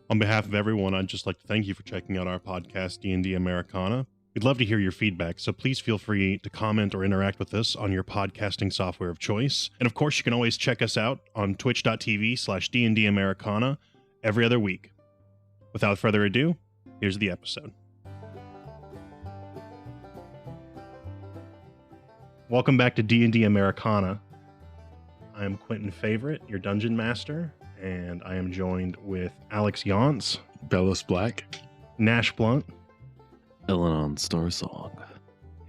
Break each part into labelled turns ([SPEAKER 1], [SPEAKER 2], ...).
[SPEAKER 1] On behalf of everyone, I'd just like to thank you for checking out our podcast, D&D Americana. We'd love to hear your feedback, so please feel free to comment or interact with us on your podcasting software of choice. And of course, you can always check us out on twitch.tv/D&D Americana every other week. Without further ado, here's the episode. Welcome back to D&D Americana. I am Quentin Favorite, your dungeon master, and I am joined with Alex Yance,
[SPEAKER 2] Bellis Black,
[SPEAKER 1] Nash Blunt,
[SPEAKER 3] Elenon Starsong,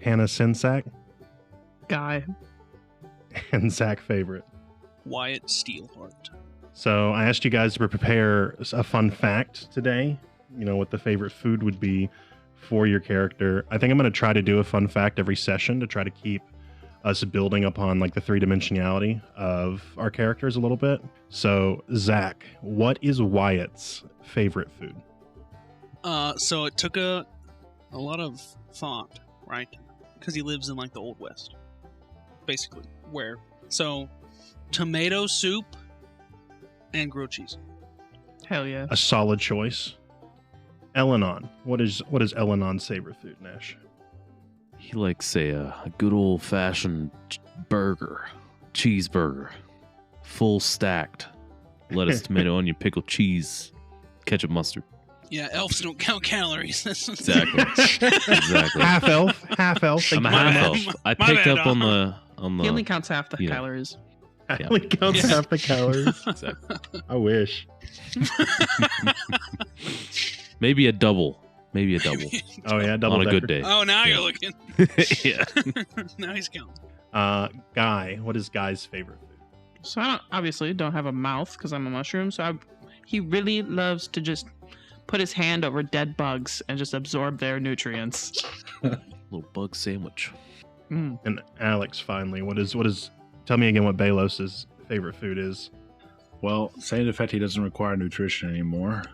[SPEAKER 1] Hannah Sensak,
[SPEAKER 4] Guy,
[SPEAKER 1] and Zach Favorite.
[SPEAKER 5] Wyatt Steelheart.
[SPEAKER 1] So I asked you guys to prepare a fun fact today, what the favorite food would be for your character. I think I'm going to try to do a fun fact every session to try to keep us building upon like the three-dimensionality of our characters a little bit. So Zach, what is Wyatt's favorite food?
[SPEAKER 5] So it took a lot of thought, right? Because he lives in like the Old West, basically. So tomato soup and grilled cheese.
[SPEAKER 4] Hell yeah.
[SPEAKER 1] A solid choice. Elenon, what is Elenon's favorite food, Nash?
[SPEAKER 3] He likes a good old-fashioned cheeseburger, full stacked, lettuce, tomato, onion, pickle, cheese, ketchup, mustard.
[SPEAKER 5] Yeah, elves don't count calories.
[SPEAKER 3] Exactly. Exactly.
[SPEAKER 1] Half elf.
[SPEAKER 3] I'm a half elf. I picked up on the.
[SPEAKER 4] He only counts half the
[SPEAKER 3] Yeah.
[SPEAKER 4] calories.
[SPEAKER 1] I only counts half the calories.
[SPEAKER 3] Exactly.
[SPEAKER 1] I wish.
[SPEAKER 3] Maybe a double.
[SPEAKER 1] Oh yeah, double
[SPEAKER 3] on a
[SPEAKER 1] decker.
[SPEAKER 3] good day.
[SPEAKER 5] Oh, now
[SPEAKER 3] Yeah.
[SPEAKER 5] you're looking.
[SPEAKER 3] Yeah.
[SPEAKER 5] Now he's counting.
[SPEAKER 1] Guy, what is Guy's favorite food?
[SPEAKER 4] So I obviously don't have a mouth because I'm a mushroom. So he really loves to just put his hand over dead bugs and just absorb their nutrients.
[SPEAKER 3] Little bug sandwich.
[SPEAKER 1] And Alex, finally, what is? Tell me again what Balos's favorite food is.
[SPEAKER 2] Well, saying the fact he doesn't require nutrition anymore,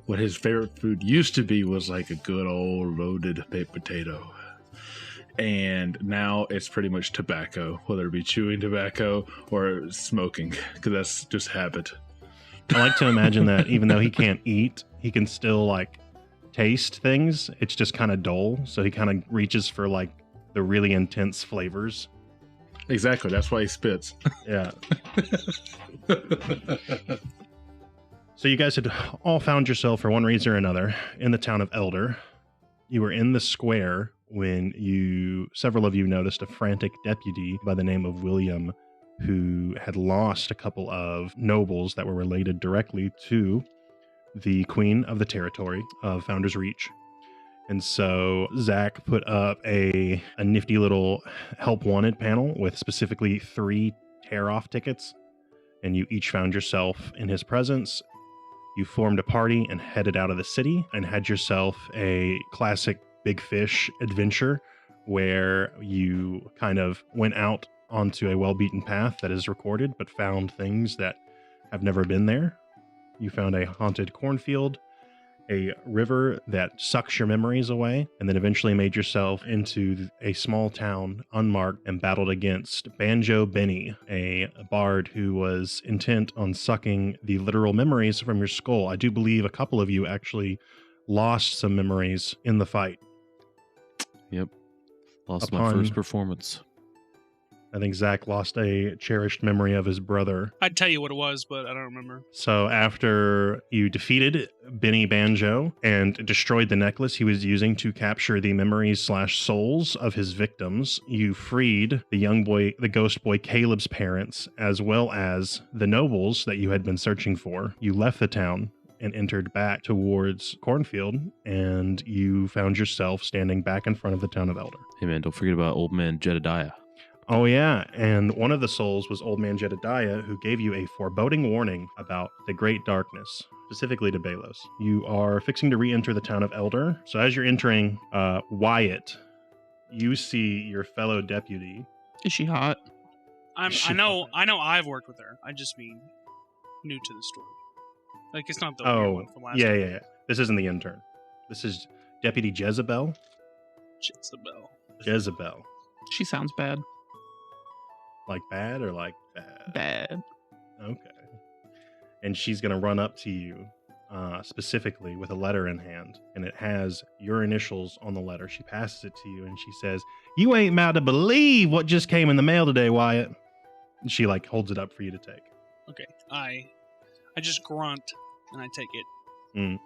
[SPEAKER 2] what his favorite food used to be was like a good old loaded baked potato. And now it's pretty much tobacco, whether it be chewing tobacco or smoking, because that's just habit.
[SPEAKER 1] I like to imagine that even though he can't eat, he can still like taste things. It's just kind of dull, so he kind of reaches for like the really intense flavors.
[SPEAKER 2] Exactly, that's why he spits.
[SPEAKER 1] Yeah. So you guys had all found yourself for one reason or another in the town of Elder. You were in the square when several of you noticed a frantic deputy by the name of William who had lost a couple of nobles that were related directly to the queen of the territory of Founder's Reach. And so Zach put up a nifty little help wanted panel with specifically 3 tear-off tickets, and you each found yourself in his presence. You formed a party and headed out of the city and had yourself a classic big fish adventure where you kind of went out onto a well-beaten path that is recorded, but found things that have never been there. You found a haunted cornfield, a river that sucks your memories away, and then eventually made yourself into a small town, unmarked, and battled against Banjo Benny, a bard who was intent on sucking the literal memories from your skull. I do believe a couple of you actually lost some memories in the fight.
[SPEAKER 3] Yep. Lost my first performance.
[SPEAKER 1] I think Zach lost a cherished memory of his brother.
[SPEAKER 5] I'd tell you what it was, but I don't remember.
[SPEAKER 1] So after you defeated Benny Banjo and destroyed the necklace he was using to capture the memories/souls of his victims, you freed the ghost boy Caleb's parents, as well as the nobles that you had been searching for. You left the town and entered back towards Cornfield, and you found yourself standing back in front of the town of Elder.
[SPEAKER 3] Hey man, don't forget about old man Jedediah.
[SPEAKER 1] Oh yeah, and one of the souls was Old Man Jedediah, who gave you a foreboding warning about the great darkness, specifically to Balos. You are fixing to re-enter the town of Elder, so as you're entering Wyatt, you see your fellow deputy.
[SPEAKER 4] Is she hot?
[SPEAKER 5] I know I've worked with her. I just mean new to the story. Like, it's not the weird one from last time.
[SPEAKER 1] Yeah. This isn't the intern. This is Deputy Jesabelle. Jesabelle.
[SPEAKER 4] She sounds bad.
[SPEAKER 1] Like bad or like bad?
[SPEAKER 4] Bad.
[SPEAKER 1] Okay. and she's going to run up to you specifically with a letter in hand, and it has your initials on the letter. She passes it to you, and she says, "You ain't about to believe what just came in the mail today, Wyatt." And she like holds it up for you to take.
[SPEAKER 5] Okay, I just grunt and I take it.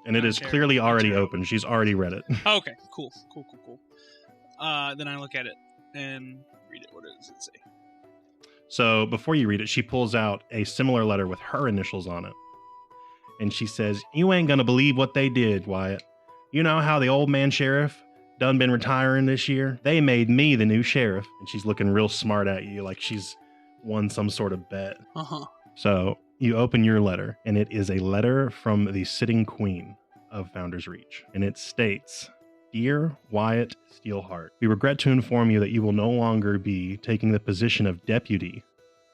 [SPEAKER 1] And it is clearly already open. She's already read it.
[SPEAKER 5] Okay, cool. Then I look at it and read it. What does it say?
[SPEAKER 1] So before you read it, she pulls out a similar letter with her initials on it. And she says, "You ain't gonna believe what they did, Wyatt. You know how the old man sheriff done been retiring this year? They made me the new sheriff." And she's looking real smart at you, like she's won some sort of bet.
[SPEAKER 5] Uh-huh.
[SPEAKER 1] So you open your letter, and it is a letter from the sitting queen of Founder's Reach. And it states, "Dear Wyatt Steelheart, we regret to inform you that you will no longer be taking the position of deputy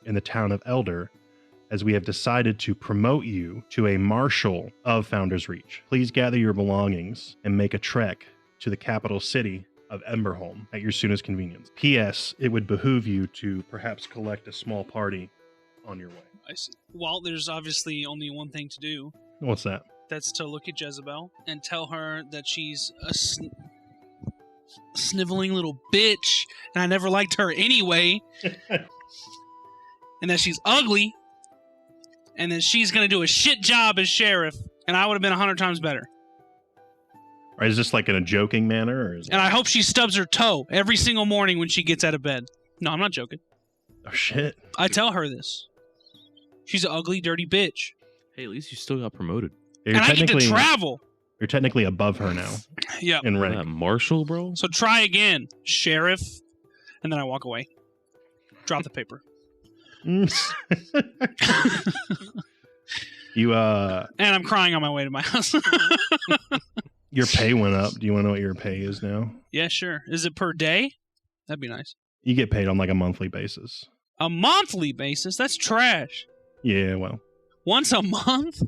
[SPEAKER 1] in the town of Elder, as we have decided to promote you to a marshal of Founder's Reach. Please gather your belongings and make a trek to the capital city of Emberholm at your soonest convenience. P.S. It would behoove you to perhaps collect a small party on your way."
[SPEAKER 5] I see. Well, there's obviously only one thing to do.
[SPEAKER 1] What's that?
[SPEAKER 5] That's to look at Jesabelle and tell her that she's a sniveling little bitch, and I never liked her anyway, and that she's ugly, and that she's going to do a shit job as sheriff, and I would have been 100 times better.
[SPEAKER 1] Or is this like in a joking manner? Or is
[SPEAKER 5] And I hope she stubs her toe every single morning when she gets out of bed. No, I'm not joking.
[SPEAKER 1] Oh, shit.
[SPEAKER 5] I tell her this. She's an ugly, dirty bitch.
[SPEAKER 3] Hey, at least you still got promoted.
[SPEAKER 1] You're
[SPEAKER 5] And I get to travel.
[SPEAKER 1] You're technically above her now
[SPEAKER 5] Yeah.
[SPEAKER 1] in rank.
[SPEAKER 3] That Marshall, bro?
[SPEAKER 5] So try again, sheriff. And then I walk away. Drop the paper.
[SPEAKER 1] You
[SPEAKER 5] And I'm crying on my way to my house.
[SPEAKER 1] your pay went up. Do you want to know what your pay is now?
[SPEAKER 5] Yeah, sure. Is it per day? That'd be nice.
[SPEAKER 1] You get paid on like a monthly basis.
[SPEAKER 5] A monthly basis? That's trash.
[SPEAKER 1] Yeah, well,
[SPEAKER 5] Once a month?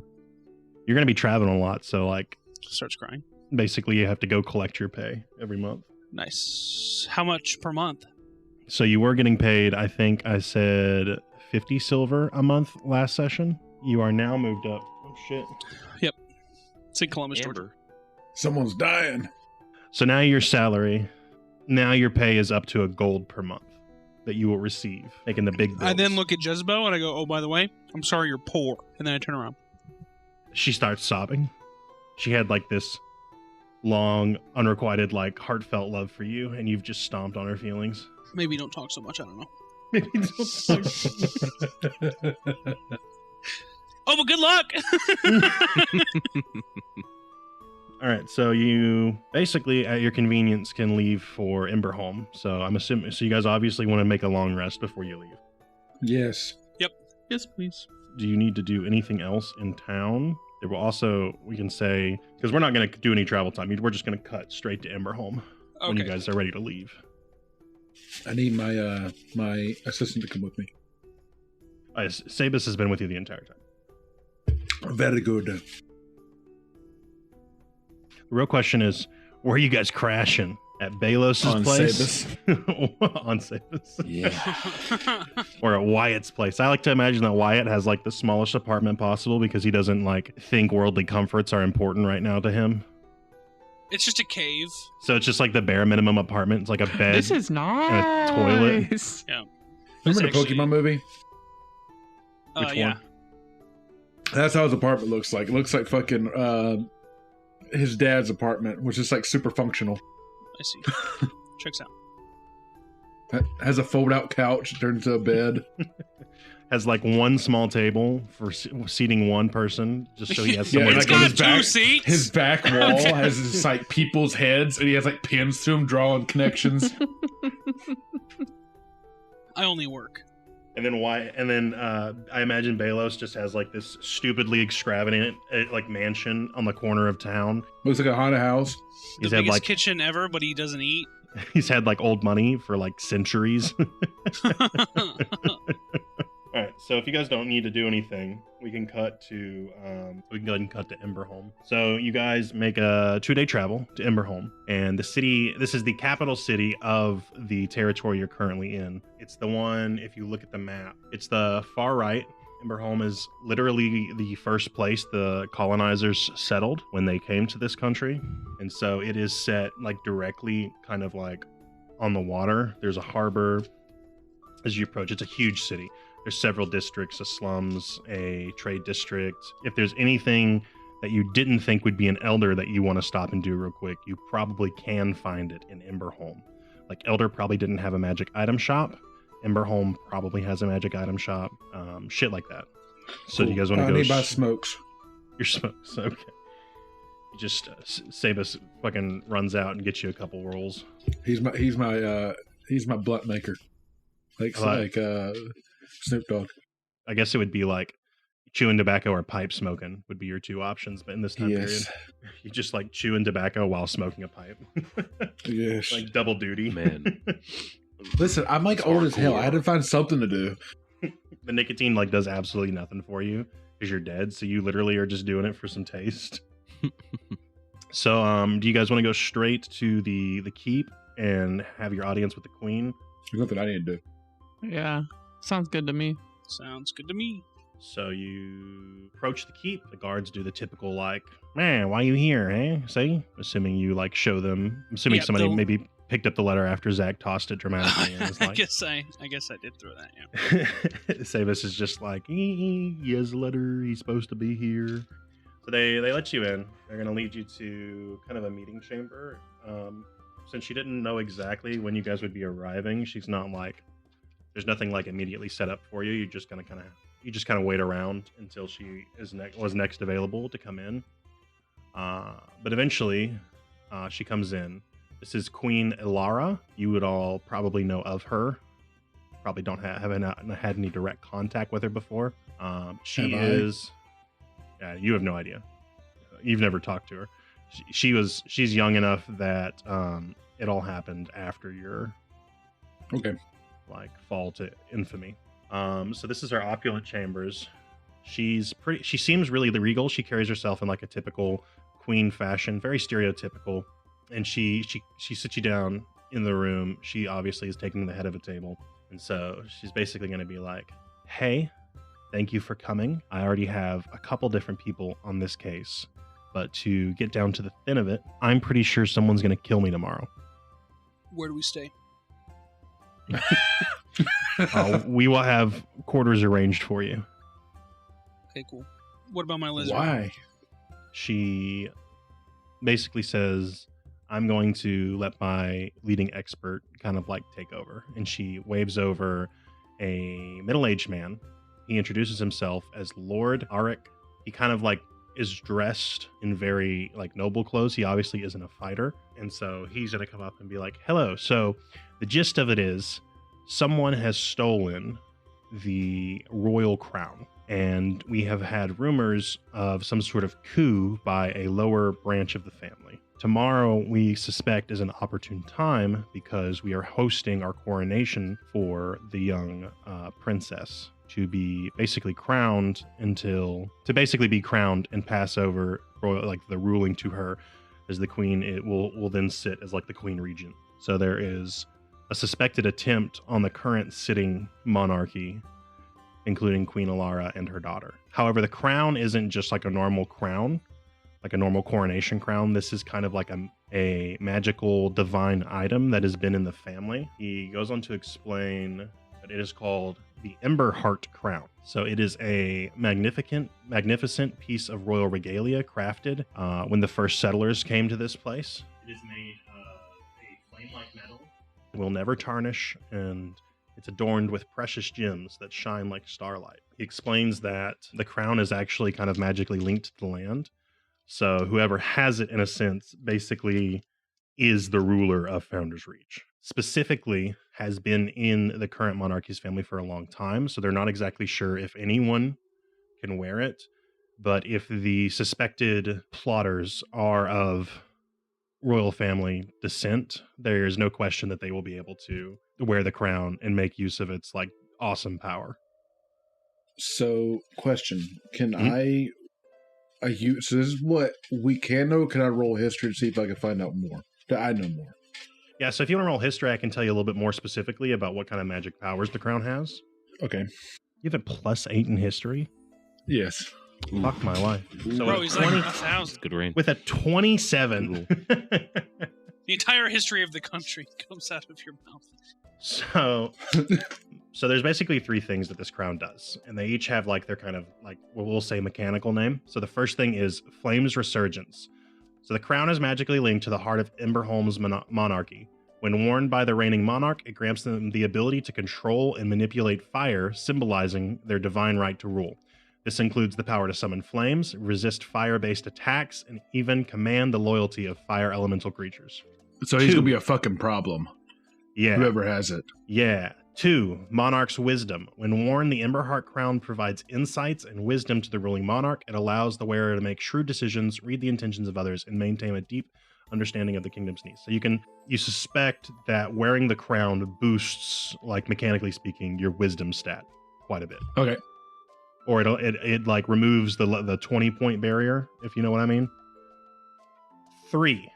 [SPEAKER 1] you're going to be traveling a lot, so like
[SPEAKER 5] Starts crying.
[SPEAKER 1] basically you have to go collect your pay every month.
[SPEAKER 5] Nice. How much per month?
[SPEAKER 1] So you were getting paid, I think I said 50 silver a month last session. You are now moved up. Oh shit.
[SPEAKER 5] It's in Columbus, Georgia.
[SPEAKER 3] Amber.
[SPEAKER 2] Someone's dying.
[SPEAKER 1] So now your salary, now your pay is up to a gold per month that you will receive, making the big bills.
[SPEAKER 5] I then look at Jesabelle and I go, "Oh, by the way, I'm sorry you're poor." And then I turn around.
[SPEAKER 1] She starts sobbing. She had like this long, unrequited, like heartfelt love for you, and you've just stomped on her feelings.
[SPEAKER 5] Maybe don't talk so much. I don't know.
[SPEAKER 1] Maybe don't.
[SPEAKER 5] Oh, but good luck.
[SPEAKER 1] All right, so you basically at your convenience can leave for Emberholm. So I'm assuming, so you guys obviously want to make a long rest before you leave.
[SPEAKER 2] Yes.
[SPEAKER 3] Yes, please.
[SPEAKER 1] Do you need to do anything else in town? There will also, we can say, because we're not going to do any travel time. We're just going to cut straight to Emberholm when you
[SPEAKER 5] Okay.
[SPEAKER 1] guys are ready to leave.
[SPEAKER 2] I need my my assistant to come with me.
[SPEAKER 1] Sabus has been with you the entire time.
[SPEAKER 2] Very good.
[SPEAKER 1] The real question is, where are you guys crashing? At Balos's
[SPEAKER 2] On
[SPEAKER 1] place? On Sabus.
[SPEAKER 2] Yeah.
[SPEAKER 1] Or at Wyatt's place. I like to imagine that Wyatt has like the smallest apartment possible because he doesn't like think worldly comforts are important right now to him.
[SPEAKER 5] It's just a cave.
[SPEAKER 1] So it's just like the bare minimum apartment. It's like a bed.
[SPEAKER 4] This is nice.
[SPEAKER 1] toilet.
[SPEAKER 2] Remember the
[SPEAKER 5] actually-
[SPEAKER 2] Pokemon movie?
[SPEAKER 1] Which
[SPEAKER 5] Yeah.
[SPEAKER 1] one?
[SPEAKER 2] That's how his apartment looks like. It looks like fucking his dad's apartment, which is like super functional.
[SPEAKER 5] I see. Checks out.
[SPEAKER 2] Has a fold-out couch turned into a bed.
[SPEAKER 1] Has like one small table for seating one person, just so he has
[SPEAKER 2] Yeah,
[SPEAKER 1] somewhere
[SPEAKER 5] It's
[SPEAKER 1] to
[SPEAKER 2] like
[SPEAKER 1] go.
[SPEAKER 2] on
[SPEAKER 5] got
[SPEAKER 2] his
[SPEAKER 5] two
[SPEAKER 2] back-
[SPEAKER 5] seats.
[SPEAKER 2] His back wall has just like people's heads, and he has like pins to him, drawing connections.
[SPEAKER 5] I only work.
[SPEAKER 1] And then I imagine Balos just has like this stupidly extravagant like mansion on the corner of town.
[SPEAKER 2] Looks like a haunted house.
[SPEAKER 5] The
[SPEAKER 1] He's had
[SPEAKER 5] biggest
[SPEAKER 1] like
[SPEAKER 5] kitchen ever, but he doesn't eat.
[SPEAKER 1] he's had like old money for like centuries. All right, so if you guys don't need to do anything, we can cut to we can go ahead and cut to Emberholm. So you guys make a 2-day travel to Emberholm, and the city. This is the capital city of the territory you're currently in. It's the one. If you look at the map, it's the far right. Emberholm is literally the first place the colonizers settled when they came to this country. And so it is set like directly kind of like on the water. There's a harbor as you approach. It's a huge city. There's several districts, a slums, a trade district. If there's anything that you didn't think would be an elder that you want to stop and do real quick, you probably can find it in Emberholm. Like Elder probably didn't have a magic item shop. Emberholm probably has a magic item shop. Shit like that. So do you guys want to go?
[SPEAKER 2] I need my smokes.
[SPEAKER 1] Your smokes, okay. You just Sabus fucking runs out and gets you a couple rolls.
[SPEAKER 2] He's my blunt maker. Like Snoop Dogg.
[SPEAKER 1] I guess it would be like chewing tobacco or pipe smoking would be your two options, but in this time period, you just like chewing tobacco while smoking a pipe.
[SPEAKER 2] Yes.
[SPEAKER 1] Like double duty.
[SPEAKER 3] Man.
[SPEAKER 2] Listen, I'm like old as hell. I had to find something to do.
[SPEAKER 1] The nicotine like does absolutely nothing for you because you're dead, so you literally are just doing it for some taste. So do you guys want to go straight to the keep and have your audience with the queen?
[SPEAKER 2] There's nothing I need to do.
[SPEAKER 4] Yeah, sounds good to me.
[SPEAKER 5] Sounds good to me.
[SPEAKER 1] So you approach the keep. The guards do the typical like, man, why you here, eh? See? Assuming you like show them. I'm assuming somebody maybe picked up the letter after Zach tossed it dramatically. And was like,
[SPEAKER 5] I guess I did throw that. Yeah.
[SPEAKER 1] Sabus is just like, he has a letter. He's supposed to be here. So they let you in. They're gonna lead you to kind of a meeting chamber. Since she didn't know exactly when you guys would be arriving, she's not like, there's nothing like immediately set up for you. You're just gonna kind of wait around until she was next available to come in. But eventually, she comes in. This is Queen Elara. You would all probably know of her. Probably haven't had any direct contact with her before. She is. Yeah, you have no idea. You've never talked to her. She's young enough that it all happened after your fall to infamy. So this is her opulent chambers. She seems really regal. She carries herself in like a typical queen fashion, very stereotypical. And she sits you down in the room. She obviously is taking the head of a table. And so she's basically going to be like, hey, thank you for coming. I already have a couple different people on this case. But to get down to the thin of it, I'm pretty sure someone's going to kill me tomorrow.
[SPEAKER 5] Where do we stay?
[SPEAKER 1] We will have quarters arranged for you.
[SPEAKER 5] Okay, cool. What about my lizard?
[SPEAKER 2] Why?
[SPEAKER 1] She basically says, I'm going to let my leading expert kind of like take over. And she waves over a middle-aged man. He introduces himself as Lord Arik. He kind of like is dressed in very like noble clothes. He obviously isn't a fighter. And so he's going to come up and be like, hello. So the gist of it is someone has stolen the royal crown. And we have had rumors of some sort of coup by a lower branch of the family. Tomorrow, we suspect, is an opportune time because we are hosting our coronation for the young princess to be basically crowned and pass over like the ruling to her as the queen. It will then sit as like the queen regent. So there is a suspected attempt on the current sitting monarchy, including Queen Elara and her daughter. However, the crown isn't just like a normal crown, like a normal coronation crown. This is kind of like a magical divine item that has been in the family. He goes on to explain that it is called the Emberheart crown. So it is a magnificent piece of royal regalia crafted when the first settlers came to this place. It is made of a flame-like metal. It will never tarnish, and it's adorned with precious gems that shine like starlight. He explains that the crown is actually kind of magically linked to the land. So whoever has it, in a sense, basically is the ruler of Founder's Reach. Specifically, has been in the current monarchy's family for a long time. So they're not exactly sure if anyone can wear it. But if the suspected plotters are of royal family descent, there is no question that they will be able to wear the crown and make use of its like awesome power.
[SPEAKER 2] So, question: Can so this is what we can know. Can I roll history to see if I can find out more? Do I know more?
[SPEAKER 1] Yeah. So if you want to roll history, I can tell you a little bit more specifically about what kind of magic powers the crown has.
[SPEAKER 2] Okay.
[SPEAKER 1] You have a +8 in history?
[SPEAKER 2] Yes.
[SPEAKER 1] Fuck my life. So
[SPEAKER 5] Bro,
[SPEAKER 1] with
[SPEAKER 5] he's
[SPEAKER 1] 20
[SPEAKER 5] like 1,000.
[SPEAKER 3] Good range.
[SPEAKER 1] with a 27.
[SPEAKER 5] The entire history of the country comes out of your mouth.
[SPEAKER 1] So there's basically 3 things that this crown does, and they each have like their kind of like what we'll say mechanical name. So the first thing is Flame's Resurgence. So the crown is magically linked to the heart of Emberholm's monarchy. When worn by the reigning monarch, it grants them the ability to control and manipulate fire, symbolizing their divine right to rule. This includes the power to summon flames, resist fire-based attacks, and even command the loyalty of fire elemental creatures.
[SPEAKER 2] So he's
[SPEAKER 1] 2.
[SPEAKER 2] gonna be a fucking problem.
[SPEAKER 1] Yeah.
[SPEAKER 2] Whoever has it.
[SPEAKER 1] Yeah. 2. Monarch's Wisdom. When worn, the Emberheart crown provides insights and wisdom to the ruling monarch. It allows the wearer to make shrewd decisions, read the intentions of others, and maintain a deep understanding of the kingdom's needs. So you suspect that wearing the crown boosts, like mechanically speaking, your wisdom stat quite a bit.
[SPEAKER 2] Okay.
[SPEAKER 1] Or it like removes the 20-point barrier, if you know what I mean. 3.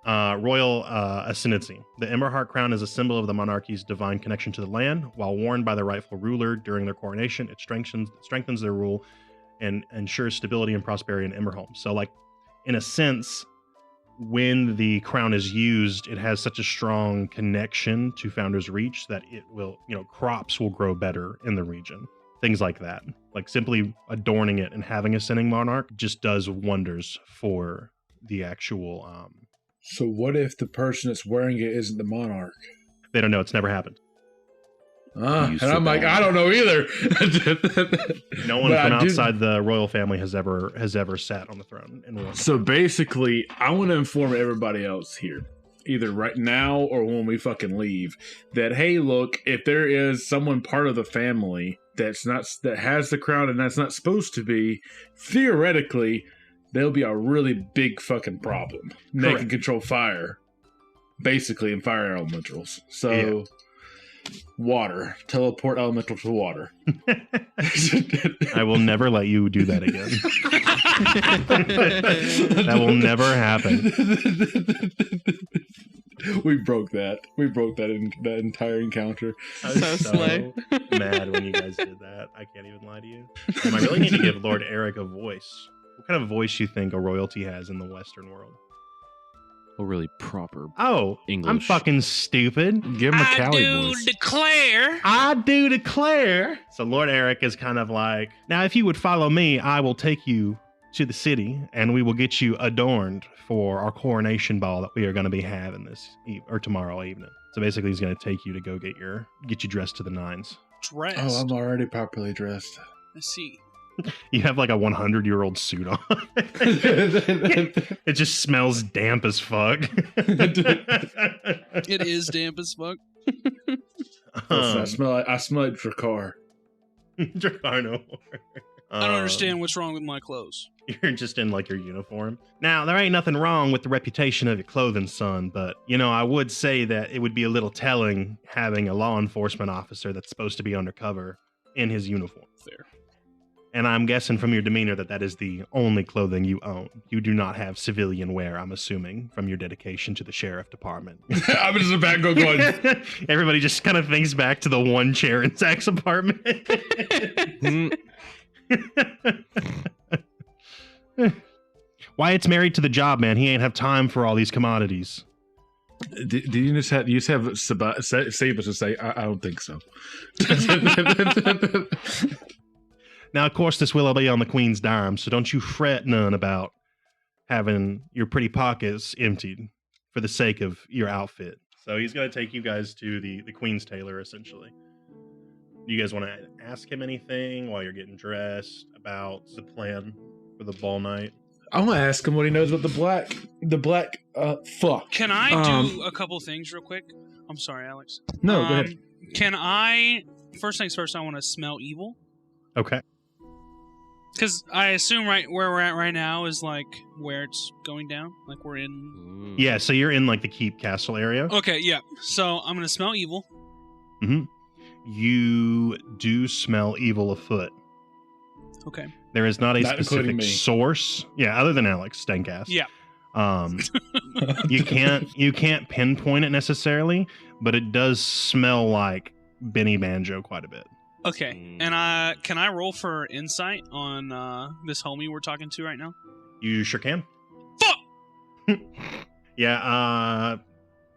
[SPEAKER 1] Royal Ascendancy. The Emberheart crown is a symbol of the monarchy's divine connection to the land. While worn by the rightful ruler during their coronation, it strengthens their rule and ensures stability and prosperity in Emberholm. So, like, in a sense, when the crown is used, it has such a strong connection to Founder's Reach that it will, crops will grow better in the region. Things like that. Like, simply adorning it and having Ascending Monarch just does wonders for the actual...
[SPEAKER 2] So what if the person that's wearing it isn't the monarch?
[SPEAKER 1] They don't know. It's never happened.
[SPEAKER 2] And I'm like, I don't know either.
[SPEAKER 1] No one from outside the royal family has ever sat on the throne.
[SPEAKER 2] So basically, I want to inform everybody else here, either right now or when we fucking leave, that hey, look, if there is someone part of the family that has the crown and that's not supposed to be, theoretically, there'll be a really big fucking problem. They can control fire, basically, and fire elementals. So, water. Teleport elemental to water.
[SPEAKER 1] I will never let you do that again. That will never happen.
[SPEAKER 2] We broke that. We broke that entire encounter.
[SPEAKER 1] I was so mad when you guys did that. I can't even lie to you. I really need to give Lord Eric a voice. What kind of voice do you think a royalty has in the Western world?
[SPEAKER 3] A really proper
[SPEAKER 1] English. I'm fucking stupid.
[SPEAKER 3] Give him a Cali voice.
[SPEAKER 1] I do declare. So Lord Eric is kind of like, now if you would follow me, I will take you to the city and we will get you adorned for our coronation ball that we are going to be having tomorrow evening. So basically he's going to take you to go get you dressed to the nines.
[SPEAKER 5] Dressed?
[SPEAKER 2] Oh, I'm already properly dressed.
[SPEAKER 5] I see.
[SPEAKER 1] You have like a 100-year-old suit on. It just smells damp as fuck.
[SPEAKER 5] It is damp as fuck.
[SPEAKER 2] I smell like Drakkar.
[SPEAKER 1] Drakkar no more.
[SPEAKER 5] I don't understand what's wrong with my clothes.
[SPEAKER 1] You're just in like your uniform. Now, there ain't nothing wrong with the reputation of your clothing, son, but, I would say that it would be a little telling having a law enforcement officer that's supposed to be undercover in his uniform.
[SPEAKER 5] Fair.
[SPEAKER 1] And I'm guessing from your demeanor that is the only clothing you own. You do not have civilian wear, I'm assuming, from your dedication to the sheriff department.
[SPEAKER 2] I'm just about to go going.
[SPEAKER 1] Everybody just kind of thinks back to the one chair in Zach's apartment. Wyatt's married to the job, man. He ain't have time for all these commodities.
[SPEAKER 2] Do you just have Sabus to say, I don't think so.
[SPEAKER 1] Now, of course, this will be on the Queen's dime, so don't you fret none about having your pretty pockets emptied for the sake of your outfit. So he's going to take you guys to the Queen's tailor, essentially. Do you guys want to ask him anything while you're getting dressed about the plan for the ball night?
[SPEAKER 2] I'm going to ask him what he knows about the black fuck.
[SPEAKER 5] Can I do a couple things real quick? I'm sorry, Alex.
[SPEAKER 2] No, go ahead.
[SPEAKER 5] First things first, I want to smell evil.
[SPEAKER 1] Okay.
[SPEAKER 5] Because I assume right where we're at right now is like where it's going down. Like we're in.
[SPEAKER 1] Yeah, so you're in like the Keep Castle area.
[SPEAKER 5] Okay, yeah. So I'm gonna smell evil.
[SPEAKER 1] Mm-hmm. You do smell evil afoot.
[SPEAKER 5] Okay.
[SPEAKER 1] There is not a specific source. Yeah, other than Alex Stankass.
[SPEAKER 5] Yeah.
[SPEAKER 1] You can't pinpoint it necessarily, but it does smell like Benny Banjo quite a bit.
[SPEAKER 5] Okay, and can I roll for insight on this homie we're talking to right now?
[SPEAKER 1] You sure can.
[SPEAKER 5] Fuck!
[SPEAKER 1] Yeah,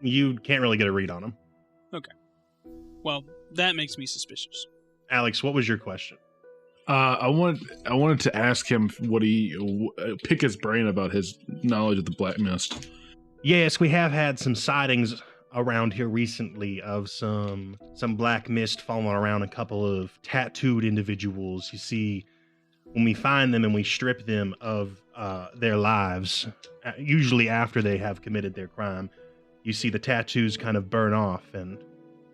[SPEAKER 1] you can't really get a read on him.
[SPEAKER 5] Okay. Well, that makes me suspicious.
[SPEAKER 1] Alex, what was your question?
[SPEAKER 2] I wanted to ask him pick his brain about his knowledge of the Black Mist.
[SPEAKER 1] Yes, we have had some sightings around here recently of some black mist falling around a couple of tattooed individuals. You see, when we find them and we strip them of their lives, usually after they have committed their crime, you see the tattoos kind of burn off and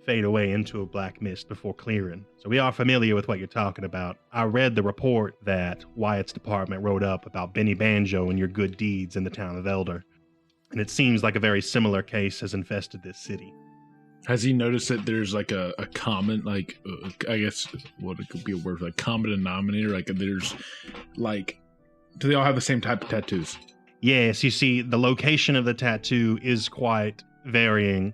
[SPEAKER 1] fade away into a black mist before clearing. So we are familiar with what you're talking about. I read the report that Wyatt's department wrote up about Benny Banjo and your good deeds in the town of Elder. And it seems like a very similar case has infested this city.
[SPEAKER 2] Has he noticed that there's like a common, like, I guess what it could be a word, like common denominator? Like there's like, do they all have the same type of tattoos?
[SPEAKER 1] Yes, you see, the location of the tattoo is quite varying.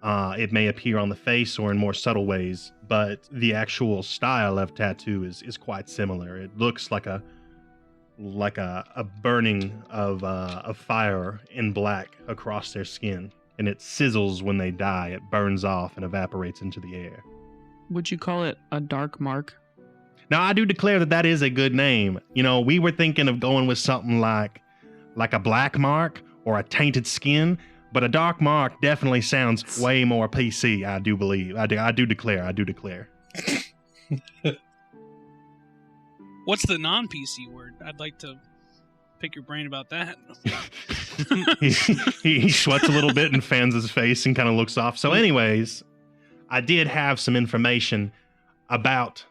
[SPEAKER 1] It may appear on the face or in more subtle ways, but the actual style of tattoo is quite similar. It looks like a burning of fire in black across their skin, and it sizzles when they die. It burns off and evaporates into the air.
[SPEAKER 4] Would you call it a dark mark?
[SPEAKER 1] Now, I do declare that is a good name. You know, we were thinking of going with something like a black mark or a tainted skin, but a dark mark definitely sounds way more PC, I do believe. I do declare.
[SPEAKER 5] What's the non-PC word? I'd like to pick your brain about that.
[SPEAKER 1] he sweats a little bit and fans his face and kind of looks off. So anyways, I did have some information about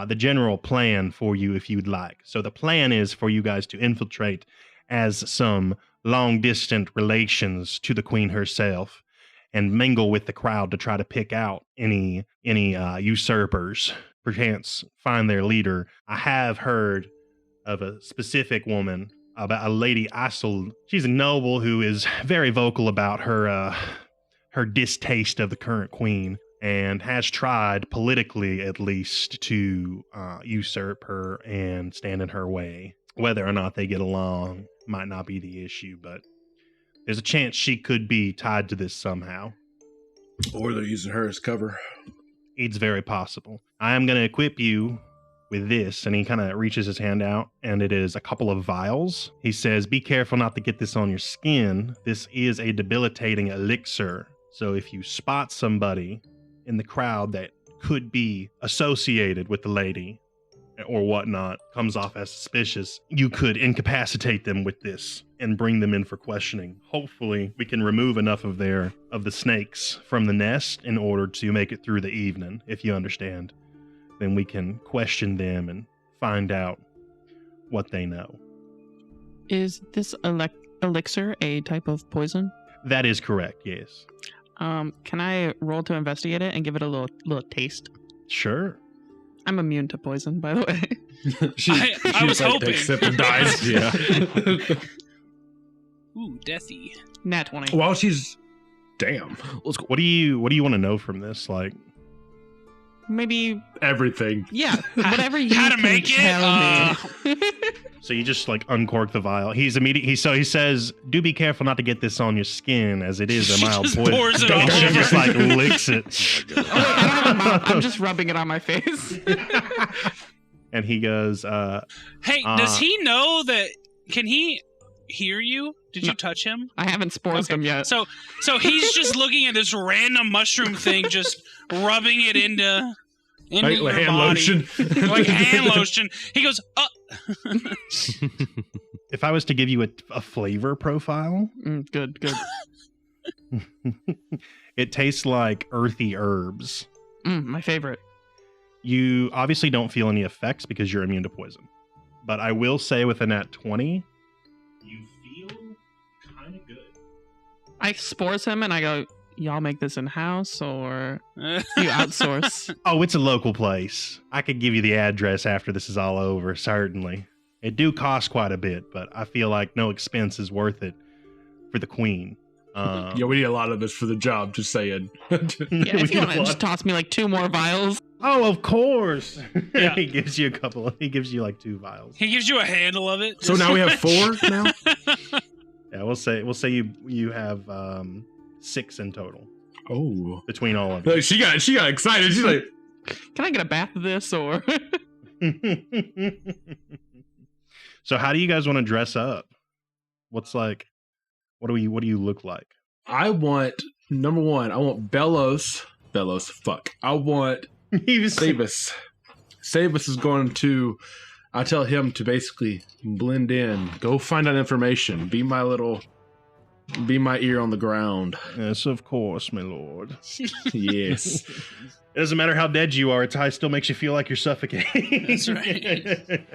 [SPEAKER 1] the general plan for you if you'd like. So the plan is for you guys to infiltrate as some long-distant relations to the queen herself and mingle with the crowd to try to pick out any usurpers, perchance find their leader. I have heard of a specific woman, about a lady Isel. She's a noble who is very vocal about her distaste of the current queen and has tried, politically at least, to usurp her and stand in her way. Whether or not they get along might not be the issue, but there's a chance she could be tied to this somehow.
[SPEAKER 2] Or they're using her as cover.
[SPEAKER 1] It's very possible. I am going to equip you with this, and he kind of reaches his hand out, and it is a couple of vials. He says, be careful not to get this on your skin. This is a debilitating elixir. So if you spot somebody in the crowd that could be associated with the lady or whatnot, comes off as suspicious, you could incapacitate them with this and bring them in for questioning. Hopefully we can remove enough of the snakes from the nest in order to make it through the evening, if you understand. Then we can question them and find out what they know.
[SPEAKER 4] Is this elixir a type of poison?
[SPEAKER 1] That is correct, yes.
[SPEAKER 4] Can I roll to investigate it and give it a little taste?
[SPEAKER 1] Sure.
[SPEAKER 4] I'm immune to poison, by the way.
[SPEAKER 5] I was hoping.
[SPEAKER 2] Takes a sip and dies. Yeah.
[SPEAKER 5] Ooh, deathy.
[SPEAKER 4] Nat 20.
[SPEAKER 2] While she's... Damn.
[SPEAKER 1] Let's go. What do you want to know from this? Like,
[SPEAKER 4] maybe...
[SPEAKER 2] Everything.
[SPEAKER 4] Yeah, whatever you
[SPEAKER 5] How to
[SPEAKER 4] can
[SPEAKER 5] make it?
[SPEAKER 4] tell me.
[SPEAKER 1] so you just like uncork the vial. He says, do be careful not to get this on your skin, as it is a mild
[SPEAKER 5] just
[SPEAKER 1] poison.
[SPEAKER 5] pours it
[SPEAKER 1] And
[SPEAKER 5] all
[SPEAKER 1] she
[SPEAKER 5] over.
[SPEAKER 1] just like licks it.
[SPEAKER 4] Oh, wait, I don't have a mouth. I'm just rubbing it on my face.
[SPEAKER 1] And he goes,
[SPEAKER 5] Hey, does he know that? Can he hear you? Did you touch him?
[SPEAKER 4] I haven't spores him yet.
[SPEAKER 5] So he's just looking at this random mushroom thing, just rubbing it into
[SPEAKER 2] Like
[SPEAKER 5] your
[SPEAKER 2] hand
[SPEAKER 5] body.
[SPEAKER 2] lotion.
[SPEAKER 5] Like hand lotion. He goes,
[SPEAKER 1] if I was to give you a flavor profile,
[SPEAKER 4] Good.
[SPEAKER 1] it tastes like earthy herbs.
[SPEAKER 4] My favorite.
[SPEAKER 1] You obviously don't feel any effects because you're immune to poison. But I will say with a nat 20, you feel kind of good.
[SPEAKER 4] I spores him and I go, y'all make this in-house or you outsource?
[SPEAKER 1] Oh, it's a local place. I could give you the address after this is all over, certainly. It do cost quite a bit, but I feel like no expense is worth it for the queen.
[SPEAKER 2] Yeah, we need a lot of this for the job, just saying.
[SPEAKER 4] Yeah, if you want to just toss me like 2 more vials.
[SPEAKER 1] Oh, of course.
[SPEAKER 5] Yeah.
[SPEAKER 1] He gives you a couple. He gives you like 2 vials.
[SPEAKER 5] He gives you a handle of it.
[SPEAKER 2] So now we have 4 now?
[SPEAKER 1] Yeah, we'll say you have 6 in total
[SPEAKER 2] Oh.
[SPEAKER 1] between all of them.
[SPEAKER 2] Like, she got excited. She's like,
[SPEAKER 4] Can I get a bath of this or?
[SPEAKER 1] So how do you guys want to dress up? What do you look like?
[SPEAKER 2] I want, number 1, I want Bellows. I want Sabus. Sabus is going to, I tell him to basically blend in, go find out information, be my ear on the ground.
[SPEAKER 1] Yes, of course, my lord.
[SPEAKER 2] Yes.
[SPEAKER 1] It doesn't matter how dead you are, it still makes you feel like you're suffocating.
[SPEAKER 5] That's right.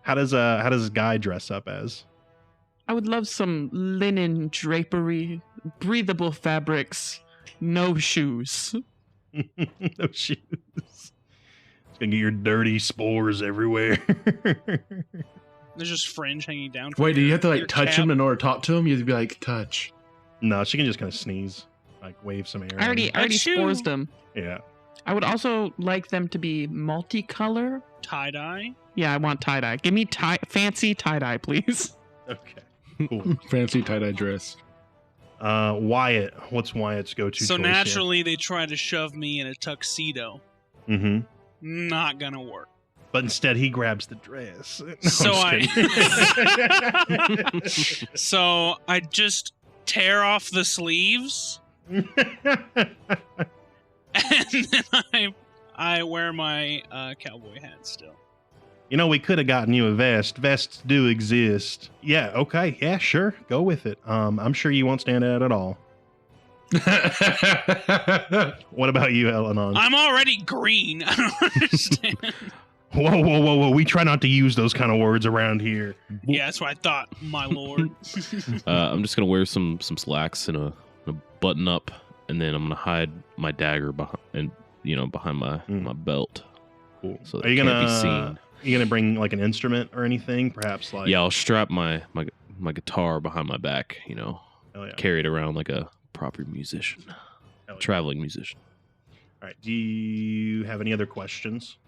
[SPEAKER 1] How does this guy dress up as?
[SPEAKER 4] I would love some linen drapery, breathable fabrics, no shoes.
[SPEAKER 1] No shoes. It's gonna get your dirty spores everywhere.
[SPEAKER 5] There's just fringe hanging down.
[SPEAKER 2] Wait, do you have to
[SPEAKER 5] your
[SPEAKER 2] like touch
[SPEAKER 5] cap.
[SPEAKER 2] him in order to talk to him? You have to be like, touch.
[SPEAKER 1] No, she can just kind of sneeze, like wave some air.
[SPEAKER 4] I already
[SPEAKER 5] Achoo.
[SPEAKER 4] spores them.
[SPEAKER 1] Yeah.
[SPEAKER 4] I would also like them to be multicolor.
[SPEAKER 5] Tie-dye.
[SPEAKER 4] Yeah, I want tie-dye. Give me fancy tie-dye, please.
[SPEAKER 1] Okay. Cool.
[SPEAKER 2] Fancy tie-dye dress.
[SPEAKER 1] Wyatt. What's Wyatt's go-to?
[SPEAKER 5] So
[SPEAKER 1] choice
[SPEAKER 5] naturally, they try to shove me in a tuxedo.
[SPEAKER 1] here? Mm-hmm.
[SPEAKER 5] Not gonna work.
[SPEAKER 1] But instead, he grabs the dress. No,
[SPEAKER 5] So
[SPEAKER 1] I'm just kidding.
[SPEAKER 5] So I just tear off the sleeves, and then I wear my cowboy hat still.
[SPEAKER 1] You know, we could have gotten you a vest. Vests do exist. Yeah, okay. Yeah, sure. Go with it. I'm sure you won't stand out at all. What about you, Elenon?
[SPEAKER 5] I'm already green. I don't understand.
[SPEAKER 1] Whoa. We try not to use those kind of words around here.
[SPEAKER 5] Yeah, that's what I thought, my lord.
[SPEAKER 3] I'm just gonna wear some slacks and a button up, and then I'm gonna hide my dagger behind my belt.
[SPEAKER 1] Cool.
[SPEAKER 3] So
[SPEAKER 1] Are you
[SPEAKER 3] that
[SPEAKER 1] gonna
[SPEAKER 3] can't be seen.
[SPEAKER 1] you gonna bring like an instrument or anything? Perhaps like
[SPEAKER 3] Yeah, I'll strap my guitar behind my back.
[SPEAKER 1] Oh, yeah.
[SPEAKER 3] Carry it around like a proper musician,
[SPEAKER 1] Hell yeah.
[SPEAKER 3] traveling musician.
[SPEAKER 1] All right. Do you have any other questions?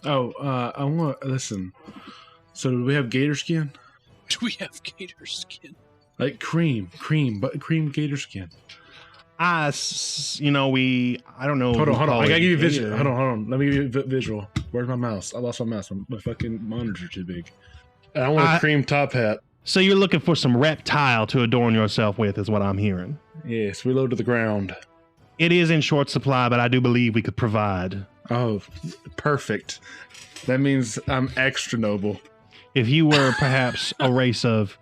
[SPEAKER 2] Oh, I want listen. So do we have gator skin?
[SPEAKER 5] Do we have gator skin?
[SPEAKER 2] Like cream gator skin.
[SPEAKER 1] I don't know.
[SPEAKER 2] Hold on. I gotta give you a visual.
[SPEAKER 1] visual.
[SPEAKER 2] Hold on. Let me give you a visual. Where's my mouse? I lost my mouse. My fucking monitor's too big. And I want a cream top hat.
[SPEAKER 1] So you're looking for some reptile to adorn yourself with, is what I'm hearing.
[SPEAKER 2] Yes, we low to the ground.
[SPEAKER 1] It is in short supply, but I do believe we could provide.
[SPEAKER 2] Oh, perfect. That means I'm extra noble.
[SPEAKER 1] If you were perhaps a race of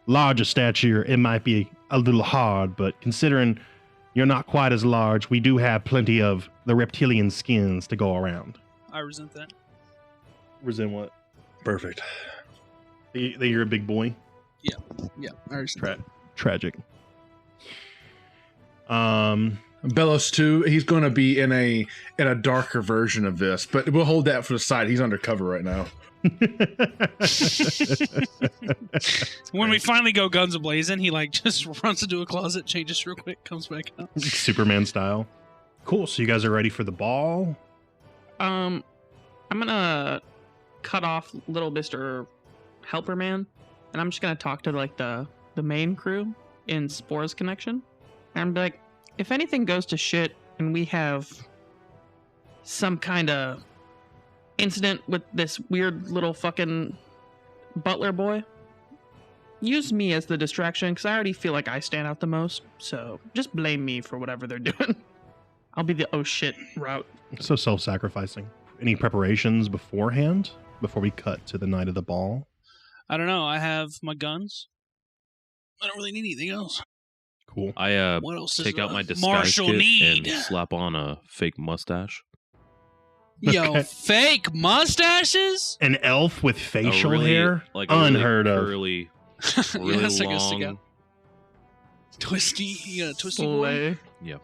[SPEAKER 1] larger stature, it might be a little hard, but considering you're not quite as large, we do have plenty of the reptilian skins to go around.
[SPEAKER 5] I resent that.
[SPEAKER 1] Resent what?
[SPEAKER 2] Perfect.
[SPEAKER 1] That you're a big boy?
[SPEAKER 5] Yeah, I resent that.
[SPEAKER 1] Tragic.
[SPEAKER 2] Bellows too. He's going to be in a darker version of this, but we'll hold that for the side. He's undercover right now.
[SPEAKER 5] When we finally go guns a-blazing, he just runs into a closet, changes real quick, comes back out.
[SPEAKER 1] Superman style. Cool. So you guys are ready for the ball?
[SPEAKER 4] I'm gonna cut off little Mr. Helper Man, and I'm just gonna talk to the main crew in Spore's connection. And I'm like, if anything goes to shit and we have some kind of incident with this weird little fucking butler boy, use me as the distraction, because I already feel like I stand out the most. So just blame me for whatever they're doing. I'll be the oh shit route.
[SPEAKER 1] So self-sacrificing. Any preparations beforehand before we cut to the night of the ball?
[SPEAKER 5] I don't know. I have my guns. I don't really need anything else.
[SPEAKER 1] Cool.
[SPEAKER 3] I
[SPEAKER 5] What else
[SPEAKER 3] take
[SPEAKER 5] does
[SPEAKER 3] out my
[SPEAKER 5] a
[SPEAKER 3] disguise
[SPEAKER 5] marshal
[SPEAKER 3] kit
[SPEAKER 5] need?
[SPEAKER 3] and slap on a fake mustache.
[SPEAKER 5] Yo,
[SPEAKER 1] Okay.
[SPEAKER 5] fake mustaches?
[SPEAKER 1] An elf with facial
[SPEAKER 3] really,
[SPEAKER 1] hair?
[SPEAKER 3] like a
[SPEAKER 1] Unheard
[SPEAKER 3] really
[SPEAKER 1] of.
[SPEAKER 3] curly, really
[SPEAKER 5] Yes, I guess I
[SPEAKER 3] long.
[SPEAKER 5] got twisty. You got a twisty boy?
[SPEAKER 4] Slay.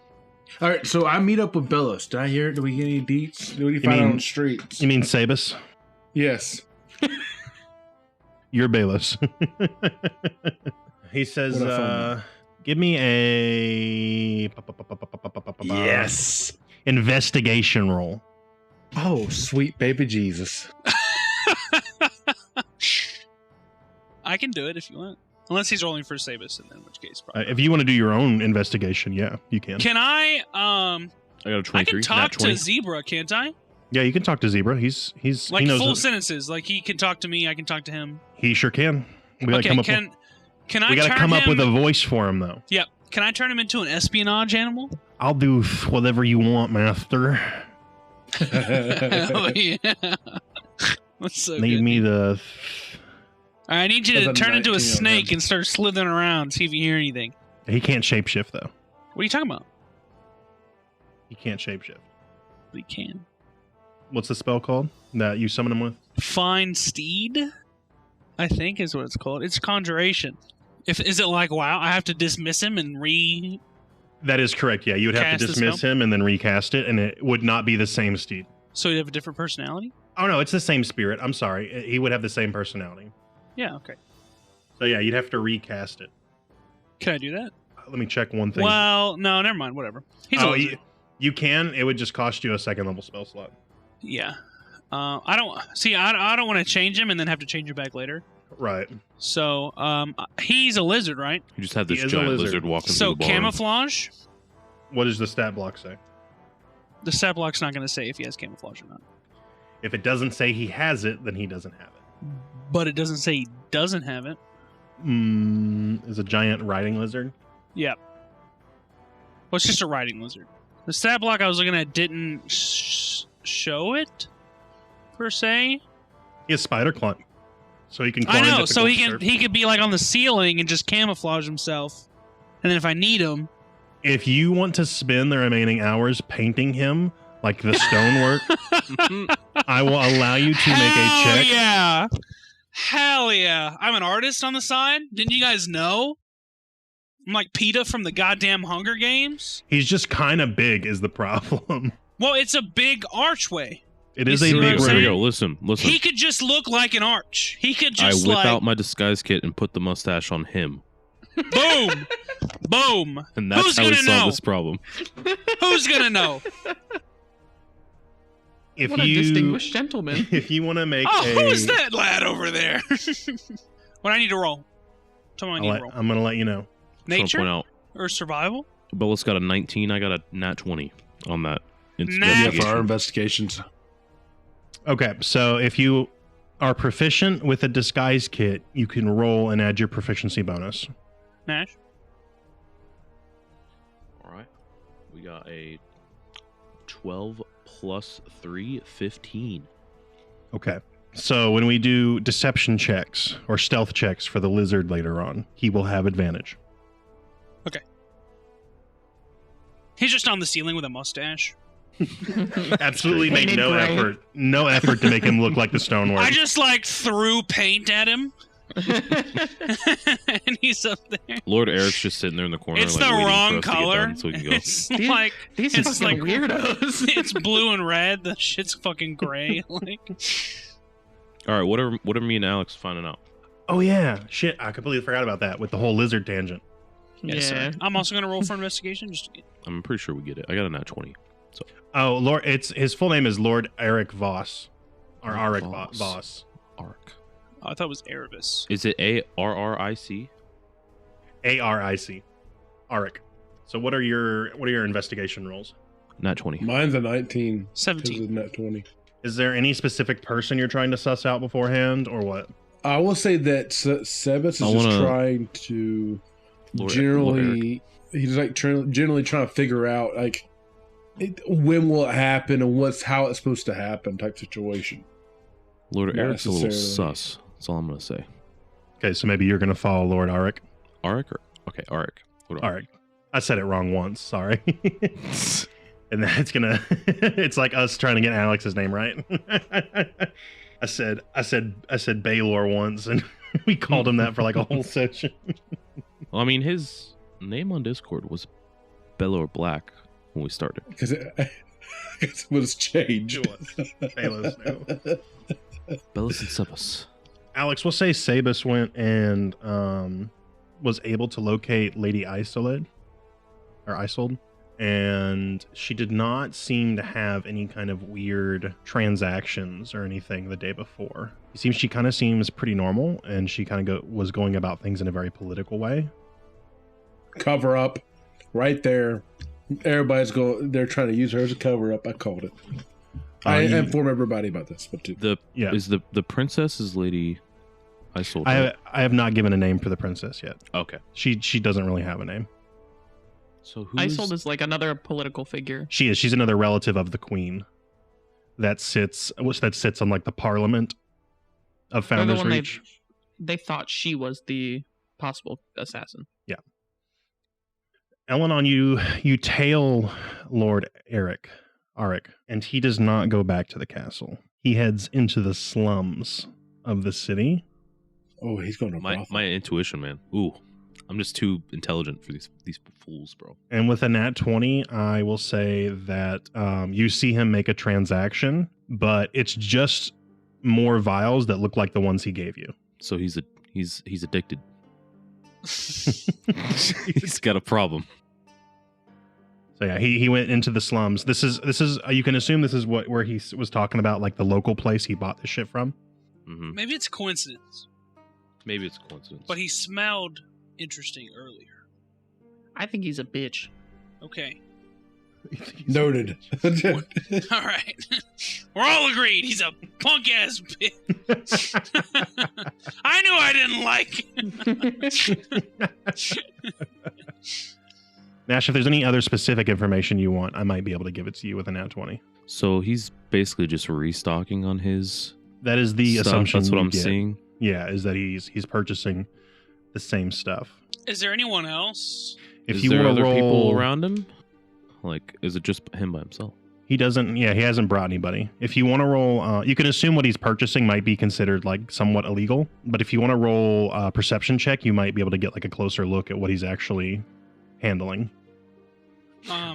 [SPEAKER 2] All right, so I meet up with Bellows. Did I hear it? Do we get any deets? Do we
[SPEAKER 1] You
[SPEAKER 2] find out
[SPEAKER 1] mean-
[SPEAKER 2] on the streets?
[SPEAKER 1] You mean Sabus?
[SPEAKER 2] Yes.
[SPEAKER 1] You're Bayless. He says,
[SPEAKER 2] What I find?
[SPEAKER 1] give me a...
[SPEAKER 2] Yes.
[SPEAKER 1] investigation roll.
[SPEAKER 2] Oh, sweet baby Jesus.
[SPEAKER 5] I can do it if you want. Unless he's rolling for Sabus, and in which case, probably.
[SPEAKER 1] If you want to do your own investigation, yeah, you can.
[SPEAKER 5] Can I?
[SPEAKER 3] I got a
[SPEAKER 5] I
[SPEAKER 3] 23.
[SPEAKER 5] can talk
[SPEAKER 3] Nat 20.
[SPEAKER 5] to Zebra, can't I?
[SPEAKER 1] Yeah, you can talk to Zebra. He's
[SPEAKER 5] Like
[SPEAKER 1] he knows
[SPEAKER 5] full
[SPEAKER 1] it.
[SPEAKER 5] sentences. Like he can talk to me. I can talk to him.
[SPEAKER 1] He sure can. We gotta
[SPEAKER 5] Okay.
[SPEAKER 1] come up
[SPEAKER 5] Can I?
[SPEAKER 1] we gotta
[SPEAKER 5] turn
[SPEAKER 1] come up
[SPEAKER 5] him,
[SPEAKER 1] with a voice for him though.
[SPEAKER 5] Yep. Can I turn him into an espionage animal?
[SPEAKER 1] I'll do whatever you want, master.
[SPEAKER 5] Oh yeah. That's so
[SPEAKER 1] Need
[SPEAKER 5] good.
[SPEAKER 1] me the.
[SPEAKER 5] I need you to
[SPEAKER 2] That's a
[SPEAKER 5] turn into a
[SPEAKER 2] 19 on
[SPEAKER 5] snake
[SPEAKER 2] him.
[SPEAKER 5] and start slithering around. See if you hear anything.
[SPEAKER 1] He can't shapeshift though.
[SPEAKER 5] What are you talking about?
[SPEAKER 1] He can't shapeshift.
[SPEAKER 5] But he can.
[SPEAKER 1] What's the spell called that you summon him with?
[SPEAKER 5] Find steed, I think is what it's called. It's conjuration. Is it like WoW? I have to dismiss him and
[SPEAKER 1] That is correct. Yeah, you would have
[SPEAKER 5] Cast
[SPEAKER 1] to
[SPEAKER 5] the
[SPEAKER 1] dismiss
[SPEAKER 5] spell?
[SPEAKER 1] him and then recast it, and it would not be the same steed.
[SPEAKER 5] so you have a different personality.
[SPEAKER 1] Oh no, it's the same spirit. I'm sorry. He would have the same personality.
[SPEAKER 5] Yeah. Okay.
[SPEAKER 1] So yeah, you'd have to recast it.
[SPEAKER 5] Can I do that?
[SPEAKER 1] Let me check one thing.
[SPEAKER 5] Well, no, never mind. Whatever. He's a
[SPEAKER 1] Oh,
[SPEAKER 5] lizard.
[SPEAKER 1] you can. It would just cost you a second level spell slot.
[SPEAKER 5] Yeah. I don't see. I don't want to change him and then have to change it back later.
[SPEAKER 1] Right.
[SPEAKER 5] So, he's a lizard, right?
[SPEAKER 3] You just have
[SPEAKER 1] He
[SPEAKER 3] this
[SPEAKER 1] is a
[SPEAKER 3] giant
[SPEAKER 1] lizard.
[SPEAKER 3] lizard walking
[SPEAKER 5] So
[SPEAKER 3] through the barn.
[SPEAKER 5] camouflage.
[SPEAKER 1] What does the stat block say?
[SPEAKER 5] The stat block's not going to say if he has camouflage or not.
[SPEAKER 1] If it doesn't say he has it, then he doesn't have it.
[SPEAKER 5] But it doesn't say he doesn't have it.
[SPEAKER 1] Is a giant riding lizard?
[SPEAKER 5] Yep. Well, it's just a riding lizard. The stat block I was looking at didn't show it, per se.
[SPEAKER 1] He has spider climb, so he can.
[SPEAKER 5] I
[SPEAKER 1] Climb
[SPEAKER 5] know, so
[SPEAKER 1] difficult
[SPEAKER 5] he could be like on the ceiling and just camouflage himself. And then if I need him,
[SPEAKER 1] If you want to spend the remaining hours painting him like the stonework, I will allow you to make a check.
[SPEAKER 5] yeah. Hell yeah. I'm an artist on the side. Didn't you guys know? I'm like PETA from the goddamn Hunger Games.
[SPEAKER 1] He's just kind of big, is the problem.
[SPEAKER 5] Well, it's a big archway.
[SPEAKER 1] It
[SPEAKER 5] You
[SPEAKER 1] is a
[SPEAKER 5] see what
[SPEAKER 1] big
[SPEAKER 5] I'm
[SPEAKER 3] Here we
[SPEAKER 5] saying?
[SPEAKER 1] room.
[SPEAKER 3] go. Listen.
[SPEAKER 5] He could just look like an arch. He could
[SPEAKER 3] I
[SPEAKER 5] just
[SPEAKER 3] whip
[SPEAKER 5] like
[SPEAKER 3] out my disguise kit and put the mustache on him,
[SPEAKER 5] boom, boom.
[SPEAKER 3] and that's
[SPEAKER 5] Who's
[SPEAKER 3] how we
[SPEAKER 5] gonna
[SPEAKER 3] solve
[SPEAKER 5] know?
[SPEAKER 3] this problem.
[SPEAKER 5] Who's gonna know?
[SPEAKER 1] If
[SPEAKER 4] What a
[SPEAKER 1] you
[SPEAKER 4] distinguished gentleman.
[SPEAKER 1] if you want to make
[SPEAKER 5] Oh,
[SPEAKER 1] a,
[SPEAKER 5] who is that lad over there? What I need to roll? Tell me what I need to roll.
[SPEAKER 1] I'm gonna let you know.
[SPEAKER 3] Just wanna
[SPEAKER 5] Nature
[SPEAKER 3] point out,
[SPEAKER 5] or survival?
[SPEAKER 3] Bella's got a 19. I got a nat 20 on that.
[SPEAKER 5] Nat-
[SPEAKER 2] Yeah, for our
[SPEAKER 3] investigation.
[SPEAKER 2] investigations.
[SPEAKER 1] Okay, so if you are proficient with a disguise kit, you can roll and add your proficiency bonus.
[SPEAKER 5] Nash?
[SPEAKER 3] All right. We got a 12 plus 3, 15.
[SPEAKER 1] Okay. So when we do deception checks or stealth checks for the lizard later on, he will have advantage.
[SPEAKER 5] He's just on the ceiling with a mustache.
[SPEAKER 1] Absolutely made
[SPEAKER 4] Painted
[SPEAKER 1] no
[SPEAKER 4] gray.
[SPEAKER 1] effort. No effort to make him look like the stonework.
[SPEAKER 5] I just like threw paint at him. And he's up there.
[SPEAKER 3] Lord Eric's just sitting there in the corner.
[SPEAKER 5] It's
[SPEAKER 3] like,
[SPEAKER 5] the
[SPEAKER 3] waiting for
[SPEAKER 5] wrong
[SPEAKER 3] us to get
[SPEAKER 5] color.
[SPEAKER 3] done so we can go.
[SPEAKER 5] It's
[SPEAKER 4] These-
[SPEAKER 5] like
[SPEAKER 4] These
[SPEAKER 5] it's
[SPEAKER 4] fucking
[SPEAKER 5] like
[SPEAKER 4] weirdos.
[SPEAKER 5] it's blue and red. The shit's fucking gray. Like
[SPEAKER 3] All right. What are me and Alex finding out?
[SPEAKER 1] Oh yeah, shit! I completely forgot about that with the whole lizard tangent.
[SPEAKER 5] Yes,
[SPEAKER 4] yeah.
[SPEAKER 5] sir. I'm also gonna roll for investigation. Just
[SPEAKER 3] I'm pretty sure we get it. I got a nat 20.
[SPEAKER 1] Oh, Lord, it's his full name is Lord Eric Voss, or
[SPEAKER 3] Eric
[SPEAKER 1] Arik
[SPEAKER 3] Voss.
[SPEAKER 1] Voss.
[SPEAKER 3] Arc.
[SPEAKER 5] I thought it was Erebus.
[SPEAKER 3] Is it ARRIC?
[SPEAKER 1] ARIC, Arik. So what are your investigation rolls?
[SPEAKER 3] Nat 20.
[SPEAKER 2] Mine's a 19.
[SPEAKER 5] 17.
[SPEAKER 2] His is net 20.
[SPEAKER 1] Is there any specific person you're trying to suss out beforehand, or what?
[SPEAKER 2] I will say that Sebas is
[SPEAKER 3] I
[SPEAKER 2] just
[SPEAKER 3] wanna-
[SPEAKER 2] trying to
[SPEAKER 3] Lord
[SPEAKER 2] generally, he's like generally trying to figure out like when will it happen and how it's supposed to happen type situation.
[SPEAKER 3] Lord
[SPEAKER 2] Not
[SPEAKER 3] Eric's a little
[SPEAKER 2] necessarily.
[SPEAKER 3] sus. That's all I'm gonna say.
[SPEAKER 1] Okay, so maybe you're gonna follow Lord Arik.
[SPEAKER 3] Arik or okay, Arik. Hold on.
[SPEAKER 1] Arik. I said it wrong once. Sorry. And then it's gonna. It's like us trying to get Alex's name right. I said Baylor once, and we called him that for like a whole session.
[SPEAKER 3] Well, I mean, his name on Discord was Bellor Black when we started.
[SPEAKER 2] Because it was changed.
[SPEAKER 1] It was. Baylor's new.
[SPEAKER 3] Bellis and Sebas.
[SPEAKER 1] Alex, we'll say Sabus went and was able to locate Lady Isolde or Isolde, and she did not seem to have any kind of weird transactions or anything the day before. She kind of seems pretty normal, and she kind of was going about things in a very political way.
[SPEAKER 6] Cover up, right there. Everybody's they're trying to use her as a cover up. I called it. I inform everybody about this. But
[SPEAKER 3] is the princess is Lady Isolde?
[SPEAKER 1] I have not given a name for the princess yet.
[SPEAKER 3] Okay.
[SPEAKER 1] She doesn't really have a name.
[SPEAKER 3] So
[SPEAKER 4] Isolde is like another political figure.
[SPEAKER 1] She is. She's another relative of the queen that sits on like the parliament of Founders Reach.
[SPEAKER 4] They thought she was the possible assassin.
[SPEAKER 1] Yeah. Elenon, you tail Lord Arik, and he does not go back to the castle. He heads into the slums of the city.
[SPEAKER 6] Oh, he's going to
[SPEAKER 3] my intuition, man. Ooh, I'm just too intelligent for these fools, bro.
[SPEAKER 1] And with a nat 20, I will say that you see him make a transaction, but it's just more vials that look like the ones he gave you.
[SPEAKER 3] So he's addicted. He's got a problem.
[SPEAKER 1] So yeah, he went into the slums. This is you can assume this is where he was talking about, like the local place he bought this shit from.
[SPEAKER 3] Mm-hmm.
[SPEAKER 5] Maybe it's coincidence.
[SPEAKER 3] But
[SPEAKER 5] he smelled interesting earlier.
[SPEAKER 4] I think he's a bitch.
[SPEAKER 5] Okay.
[SPEAKER 6] Noted.
[SPEAKER 5] All right. We're all agreed. He's a punk ass bitch. I knew I didn't like him.
[SPEAKER 1] Nash, if there's any other specific information you want, I might be able to give it to you with a nat 20.
[SPEAKER 3] So he's basically just restocking on his.
[SPEAKER 1] That is the
[SPEAKER 3] stuff.
[SPEAKER 1] assumption.
[SPEAKER 3] That's what I'm seeing.
[SPEAKER 1] Yeah, is that he's purchasing the same stuff.
[SPEAKER 5] Is there anyone else?
[SPEAKER 3] Is there other people around him? Like, is it just him by himself?
[SPEAKER 1] He doesn't. Yeah, he hasn't brought anybody. If you want to roll, you can assume what he's purchasing might be considered like somewhat illegal. But if you want to roll a perception check, you might be able to get like a closer look at what he's actually handling.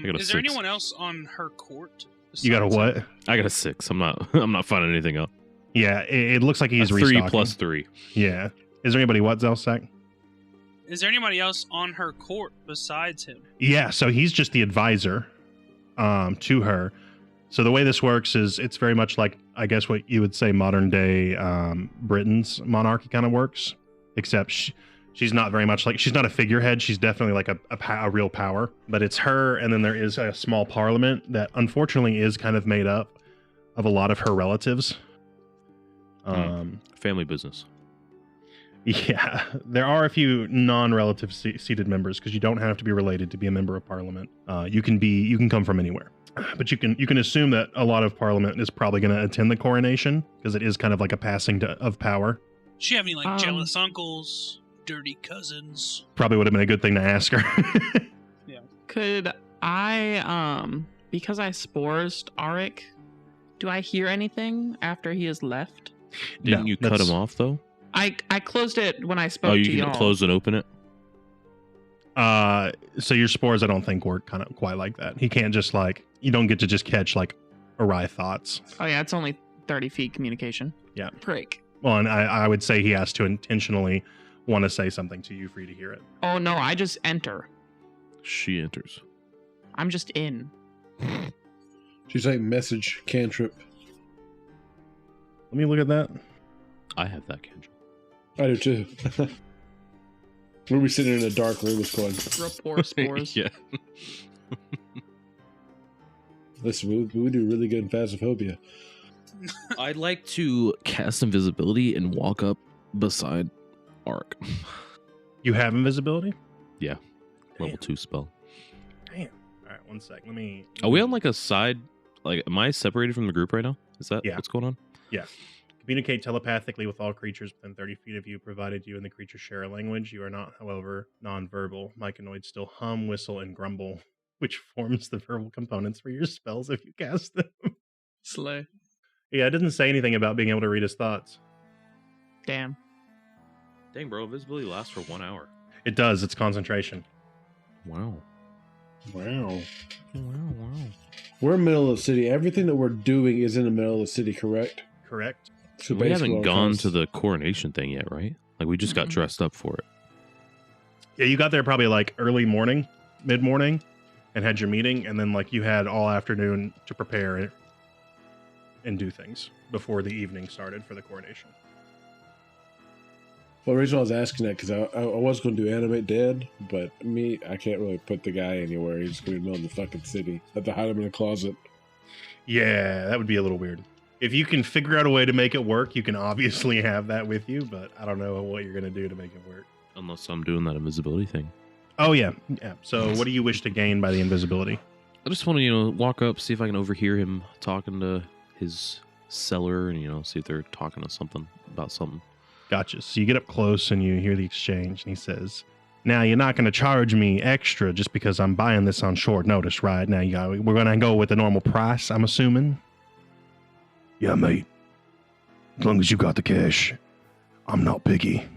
[SPEAKER 5] Is there anyone else on her court?
[SPEAKER 1] You got a what?
[SPEAKER 3] I got a 6. I'm not finding anything out.
[SPEAKER 1] Yeah, it looks like he's
[SPEAKER 3] 3
[SPEAKER 1] restocking.
[SPEAKER 3] plus 3.
[SPEAKER 1] Yeah. Is there anybody what, Zelsak?
[SPEAKER 5] Is there anybody else on her court besides him?
[SPEAKER 1] Yeah, so he's just the advisor to her. So the way this works is it's very much like, I guess, what you would say modern day Britain's monarchy kind of works, except she's not very much like, she's not a figurehead. She's definitely like a real power, but it's her. And then there is a small parliament that unfortunately is kind of made up of a lot of her relatives.
[SPEAKER 3] Family business.
[SPEAKER 1] Yeah, there are a few non-relative seated members because you don't have to be related to be a member of parliament. You can come from anywhere, but you can assume that a lot of parliament is probably going to attend the coronation because it is kind of like a passing of power.
[SPEAKER 5] Does she have any like jealous uncles, dirty cousins?
[SPEAKER 1] Probably would have been a good thing to ask her.
[SPEAKER 5] Yeah.
[SPEAKER 4] Could I because I spores Arik, do I hear anything after he has left?
[SPEAKER 3] Didn't you cut him off though?
[SPEAKER 4] I closed it when I spoke to
[SPEAKER 3] you
[SPEAKER 4] y'all.
[SPEAKER 3] can close and open it?
[SPEAKER 1] So your spores, I don't think work kind of quite like that. He can't just like, you don't get to just catch like awry thoughts.
[SPEAKER 4] Oh yeah, it's only 30 feet communication.
[SPEAKER 1] Yeah.
[SPEAKER 4] Prick.
[SPEAKER 1] Well, and I would say he has to intentionally want to say something to you for you to hear it.
[SPEAKER 4] Oh no, I just enter.
[SPEAKER 3] She enters.
[SPEAKER 4] I'm just in.
[SPEAKER 6] She's like message cantrip.
[SPEAKER 1] Let me look at that.
[SPEAKER 3] I have that cantrip.
[SPEAKER 6] I do too. We'll be sitting in a dark room. It's going.
[SPEAKER 4] Rapport spores.
[SPEAKER 3] Yeah.
[SPEAKER 6] Listen, we do really good in Phasmophobia.
[SPEAKER 3] I'd like to cast invisibility and walk up beside Ark.
[SPEAKER 1] You have invisibility?
[SPEAKER 3] Yeah. Level 2 spell.
[SPEAKER 1] Damn. All right, one sec. Let me.
[SPEAKER 3] Are we on like a side? Like, am I separated from the group right now? Is that what's going on?
[SPEAKER 1] Yeah. Communicate telepathically with all creatures within 30 feet of you, provided you and the creature share a language. You are not, however, non-verbal. Myconoids still hum, whistle, and grumble, which forms the verbal components for your spells if you cast them.
[SPEAKER 4] Slay.
[SPEAKER 1] Yeah, it doesn't say anything about being able to read his thoughts.
[SPEAKER 4] Damn.
[SPEAKER 3] Dang, bro. Invisibility lasts for 1 hour.
[SPEAKER 1] It does. It's concentration.
[SPEAKER 3] Wow.
[SPEAKER 6] Wow.
[SPEAKER 3] Wow.
[SPEAKER 6] We're in the middle of the city. Everything that we're doing is in the middle of the city, correct?
[SPEAKER 1] Correct.
[SPEAKER 6] So
[SPEAKER 3] We
[SPEAKER 6] basically
[SPEAKER 3] haven't
[SPEAKER 6] all
[SPEAKER 3] gone
[SPEAKER 6] kinds-
[SPEAKER 3] to the coronation thing yet, right? Like, we just got dressed up for it.
[SPEAKER 1] Yeah, you got there probably like early morning, mid-morning, and had your meeting, and then like you had all afternoon to prepare and do things before the evening started for the coronation.
[SPEAKER 6] Well, the reason I was asking that because I was going to do animate dead, but I can't really put the guy anywhere. He's going to be in the middle of the fucking city. I have to hide him in a closet.
[SPEAKER 1] Yeah, that would be a little weird. If you can figure out a way to make it work, you can obviously have that with you, but I don't know what you're going to do to make it work.
[SPEAKER 3] Unless I'm doing that invisibility thing.
[SPEAKER 1] Oh, yeah. So what do you wish to gain by the invisibility?
[SPEAKER 3] I just want to, walk up, see if I can overhear him talking to his seller and, see if they're talking about something.
[SPEAKER 1] Gotcha. So you get up close and you hear the exchange, and he says, "Now, you're not going to charge me extra just because I'm buying this on short notice, right? Now, we're going to go with the normal price, I'm assuming?" "Yeah, mate. As long as you got the cash, I'm not picky."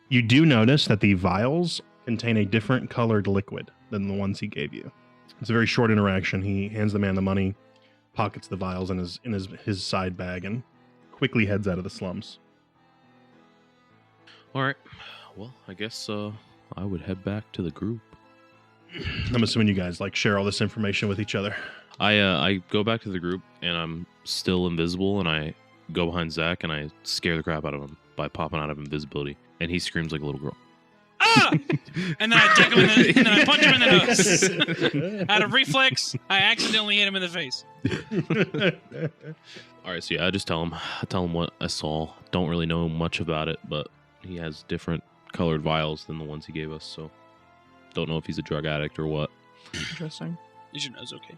[SPEAKER 1] You do notice that the vials contain a different colored liquid than the ones he gave you. It's a very short interaction. He hands the man the money, pockets the vials in his side bag, and quickly heads out of the slums.
[SPEAKER 3] All right. Well, I guess I would head back to the group.
[SPEAKER 1] I'm assuming you guys share all this information with each other.
[SPEAKER 3] I go back to the group and I'm still invisible, and I go behind Zach and I scare the crap out of him by popping out of invisibility, and he screams like a little girl.
[SPEAKER 5] Ah! And then I take him and then I punch him in the nose. Out of reflex, I accidentally hit him in the face.
[SPEAKER 3] All right, so yeah, I just tell him what I saw. Don't really know much about it, but he has different colored vials than the ones he gave us, so don't know if he's a drug addict or what.
[SPEAKER 4] Interesting.
[SPEAKER 5] Is your nose okay?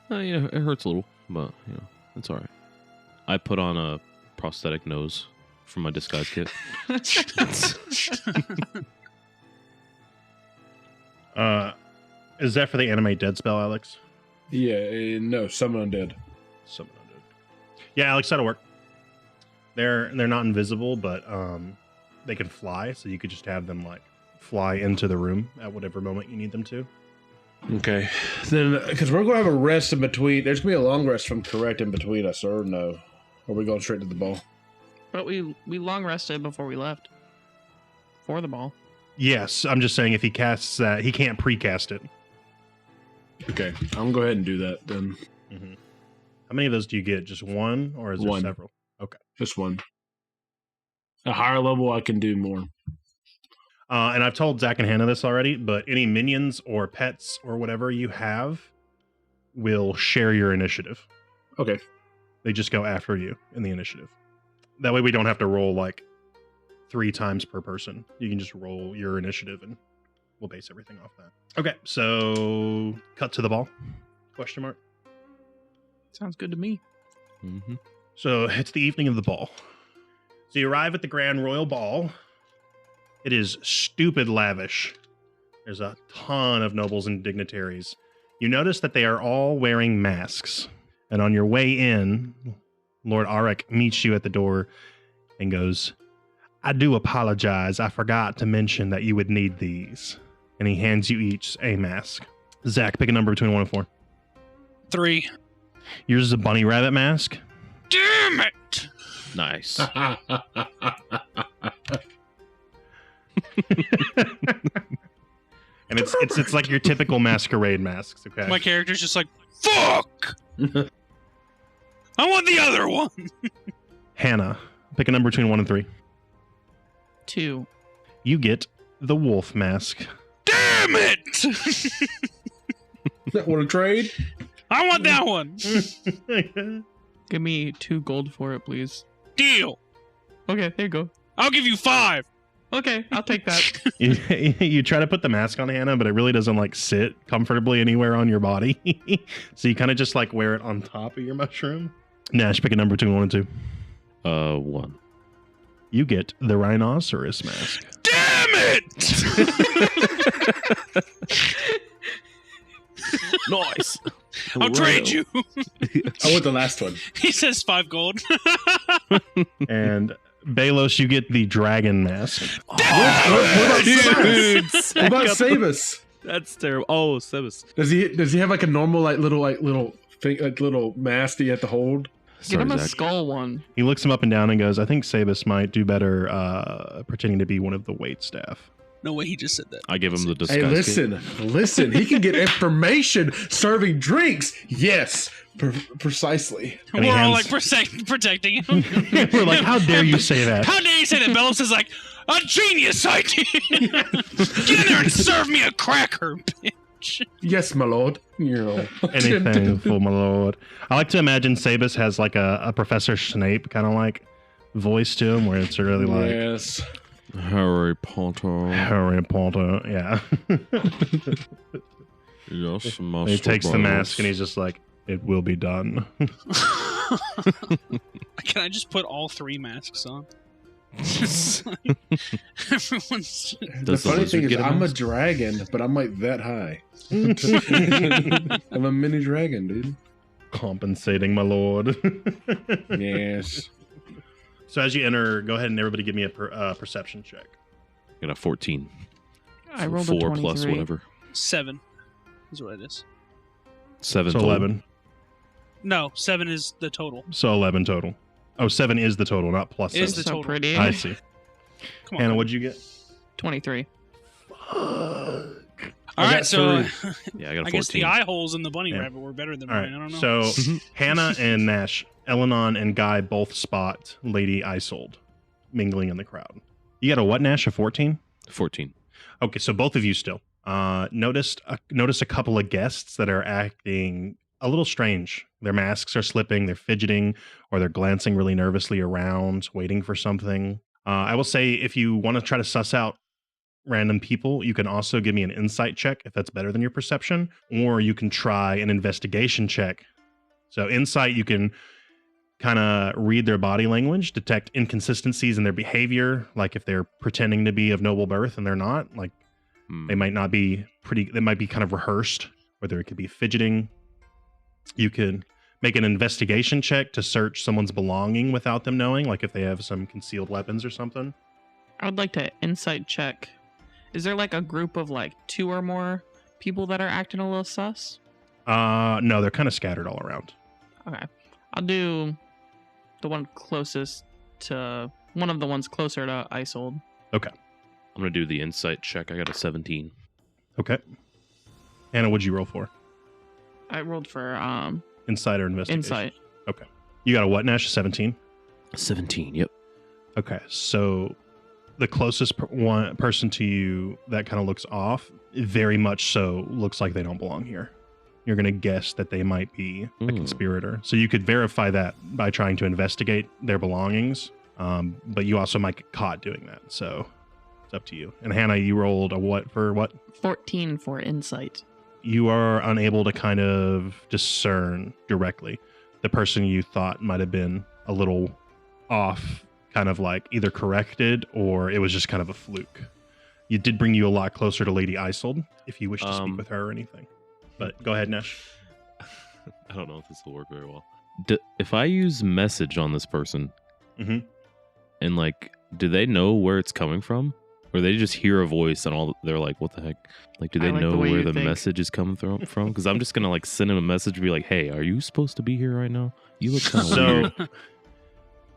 [SPEAKER 3] Yeah, it hurts a little, but it's all right. I put on a prosthetic nose from my disguise kit.
[SPEAKER 1] Is that for the animate dead spell, Alex?
[SPEAKER 6] Yeah, no, summon undead.
[SPEAKER 1] Summon undead. Yeah, Alex, that'll work. They're not invisible, but they can fly, so you could just have them fly into the room at whatever moment you need them to.
[SPEAKER 6] Okay, then because we're gonna have a rest in between. There's gonna be a long rest from correct in between us, or no? Or are we going straight to the ball?
[SPEAKER 4] But we long rested before we left. For the ball.
[SPEAKER 1] Yes, I'm just saying if he casts that, he can't precast it.
[SPEAKER 6] Okay, I'm gonna go ahead and do that then.
[SPEAKER 1] Mm-hmm. How many of those do you get? Just one, or is there
[SPEAKER 6] One.
[SPEAKER 1] several? Okay,
[SPEAKER 6] Just one. A higher level, I can do more.
[SPEAKER 1] and I've told Zach and Hannah this already, but any minions or pets or whatever you have will share your initiative.
[SPEAKER 6] Okay.
[SPEAKER 1] They just go after you in the initiative. That way we don't have to roll 3 times per person. You can just roll your initiative and we'll base everything off that. Okay, so cut to the ball? Question mark.
[SPEAKER 4] Sounds good to me.
[SPEAKER 3] Mm-hmm.
[SPEAKER 1] So it's the evening of the ball. So you arrive at the Grand Royal Ball. It is stupid lavish. There's a ton of nobles and dignitaries. You notice that they are all wearing masks. And on your way in, Lord Arik meets you at the door and goes, "I do apologize. I forgot to mention that you would need these." And he hands you each a mask. Zach, pick a number between 1 and 4.
[SPEAKER 5] 3.
[SPEAKER 1] Yours is a bunny rabbit mask.
[SPEAKER 5] Damn it!
[SPEAKER 3] Nice.
[SPEAKER 1] And it's like your typical masquerade masks, okay?
[SPEAKER 5] My character's just like, fuck! I want the other one!
[SPEAKER 1] Hannah, pick a number between 1 and 3.
[SPEAKER 4] 2.
[SPEAKER 1] You get the wolf mask.
[SPEAKER 5] Damn it!
[SPEAKER 6] Want to trade?
[SPEAKER 5] I want that one!
[SPEAKER 4] Give me 2 gold for it, please.
[SPEAKER 5] Deal!
[SPEAKER 4] Okay, there you go.
[SPEAKER 5] I'll give you 5!
[SPEAKER 4] Okay, I'll take that.
[SPEAKER 1] You try to put the mask on Hannah, but it really doesn't sit comfortably anywhere on your body. So you kind of just wear it on top of your mushroom. Nash, pick a number between 1 and 2.
[SPEAKER 3] 1.
[SPEAKER 1] You get the rhinoceros mask.
[SPEAKER 5] Damn it!
[SPEAKER 3] Nice.
[SPEAKER 5] I'll trade you.
[SPEAKER 6] I want the last one.
[SPEAKER 5] He says 5 gold.
[SPEAKER 1] And Balos, you get the dragon mask.
[SPEAKER 6] What about
[SPEAKER 3] Dude,
[SPEAKER 6] Sebas? What about Sebas?
[SPEAKER 3] That's terrible. Oh, Sebas.
[SPEAKER 6] Does he have a normal little thing, little mask that you have to hold?
[SPEAKER 4] Get him a
[SPEAKER 3] Zach.
[SPEAKER 4] skull one.
[SPEAKER 1] He looks him up and down and goes, "I think Sabus might do better pretending to be one of the wait staff."
[SPEAKER 5] No way he just said that.
[SPEAKER 3] I give him the disguise.
[SPEAKER 6] Hey, listen. He can get information serving drinks. Yes, precisely.
[SPEAKER 1] And he
[SPEAKER 5] We're all
[SPEAKER 1] hands-
[SPEAKER 5] like protecting him.
[SPEAKER 1] We're like, how dare you say that?
[SPEAKER 5] How dare you say that? Bellows is like, a genius idea. Get in there and serve me a cracker, bitch.
[SPEAKER 6] Yes, my lord. You know.
[SPEAKER 1] Anything for my lord. I like to imagine Sabus has like a Professor Snape kind of like voice to him, where it's really like
[SPEAKER 6] Yes.
[SPEAKER 3] Harry Potter.
[SPEAKER 1] Harry Potter. Yeah.
[SPEAKER 3] Yes,
[SPEAKER 1] And he takes the mask and he's just like, "It will be done."
[SPEAKER 5] Can I just put all 3 masks on? Just like, everyone's.
[SPEAKER 6] The
[SPEAKER 3] Does the
[SPEAKER 6] funny
[SPEAKER 3] lizard
[SPEAKER 6] thing is,
[SPEAKER 3] get a
[SPEAKER 6] I'm a
[SPEAKER 3] mask?
[SPEAKER 6] dragon, but I'm like that high. I'm a mini dragon, dude.
[SPEAKER 1] Compensating, my lord.
[SPEAKER 6] Yes.
[SPEAKER 1] So as you enter, go ahead and everybody give me a perception check.
[SPEAKER 3] I got a 14.
[SPEAKER 4] I rolled a
[SPEAKER 3] 4
[SPEAKER 4] 23.
[SPEAKER 3] plus whatever.
[SPEAKER 5] 7 is what it is.
[SPEAKER 3] 7
[SPEAKER 1] So
[SPEAKER 3] total.
[SPEAKER 1] 11.
[SPEAKER 5] No, 7 is the total.
[SPEAKER 1] So 11 total. Oh, 7 is the total, not plus
[SPEAKER 5] Is
[SPEAKER 1] 7.
[SPEAKER 5] the
[SPEAKER 4] so
[SPEAKER 5] total.
[SPEAKER 4] pretty.
[SPEAKER 1] I see.
[SPEAKER 5] Come on.
[SPEAKER 1] Hannah, what'd you get?
[SPEAKER 4] 23.
[SPEAKER 5] All
[SPEAKER 6] I
[SPEAKER 5] right,
[SPEAKER 6] got
[SPEAKER 5] so
[SPEAKER 3] Yeah, I got a 14.
[SPEAKER 5] I guess the eye holes in the bunny
[SPEAKER 1] Yeah.
[SPEAKER 5] rabbit were better than
[SPEAKER 1] All
[SPEAKER 5] mine. I
[SPEAKER 1] right.
[SPEAKER 5] don't know.
[SPEAKER 1] So Hannah and Nash, Elenon and Guy both spot Lady Isolde mingling in the crowd. You got a what, Nash? A 14?
[SPEAKER 3] 14.
[SPEAKER 1] Okay, so both of you still notice a couple of guests that are acting a little strange. Their masks are slipping, they're fidgeting, or they're glancing really nervously around, waiting for something. I will say, if you want to try to suss out random people, you can also give me an insight check if that's better than your perception, or you can try an investigation check. So insight, you can kind of read their body language, detect inconsistencies in their behavior, like if they're pretending to be of noble birth and they're not, like they might not be they might be kind of rehearsed, whether it could be fidgeting. You could make an investigation check to search someone's belonging without them knowing, like if they have some concealed weapons or something.
[SPEAKER 4] I would like to insight check. Is there like a group of like 2 or more people that are acting a little sus?
[SPEAKER 1] No, they're kind of scattered all around.
[SPEAKER 4] Okay. I'll do the one closest to one of the ones closer to Isolde.
[SPEAKER 3] I'm going to do the insight check. I got a 17.
[SPEAKER 1] Okay. Hannah, what'd you roll for?
[SPEAKER 4] I rolled for
[SPEAKER 1] Insight or investigation?
[SPEAKER 4] insight.
[SPEAKER 1] You got a what, Nash? 17?
[SPEAKER 3] 17, yep.
[SPEAKER 1] Okay, so the closest person to you that kind of looks off, very much so looks like they don't belong here. You're going to guess that they might be a conspirator. So you could verify that by trying to investigate their belongings, but you also might get caught doing that. So it's up to you. And Hannah, you rolled a what for what?
[SPEAKER 4] 14 for insight.
[SPEAKER 1] You are unable to kind of discern directly the person you thought might have been a little off, kind of like either corrected or it was just kind of a fluke. It did bring you a lot closer to Lady Isolde if you wish to speak with her or anything. But go ahead, Nash.
[SPEAKER 3] I don't know if this will work very well. If I use message on this person,
[SPEAKER 1] Mhm.
[SPEAKER 3] and like, do they know where it's coming from? Or they just hear a voice and they're like, what the heck? Like, do they
[SPEAKER 4] I like
[SPEAKER 3] know
[SPEAKER 4] the way
[SPEAKER 3] where
[SPEAKER 4] you
[SPEAKER 3] the
[SPEAKER 4] think.
[SPEAKER 3] message is coming from? Because I'm just going to like send him a message and be like, hey, are you supposed to be here right now? You look kind of
[SPEAKER 1] So
[SPEAKER 3] weird.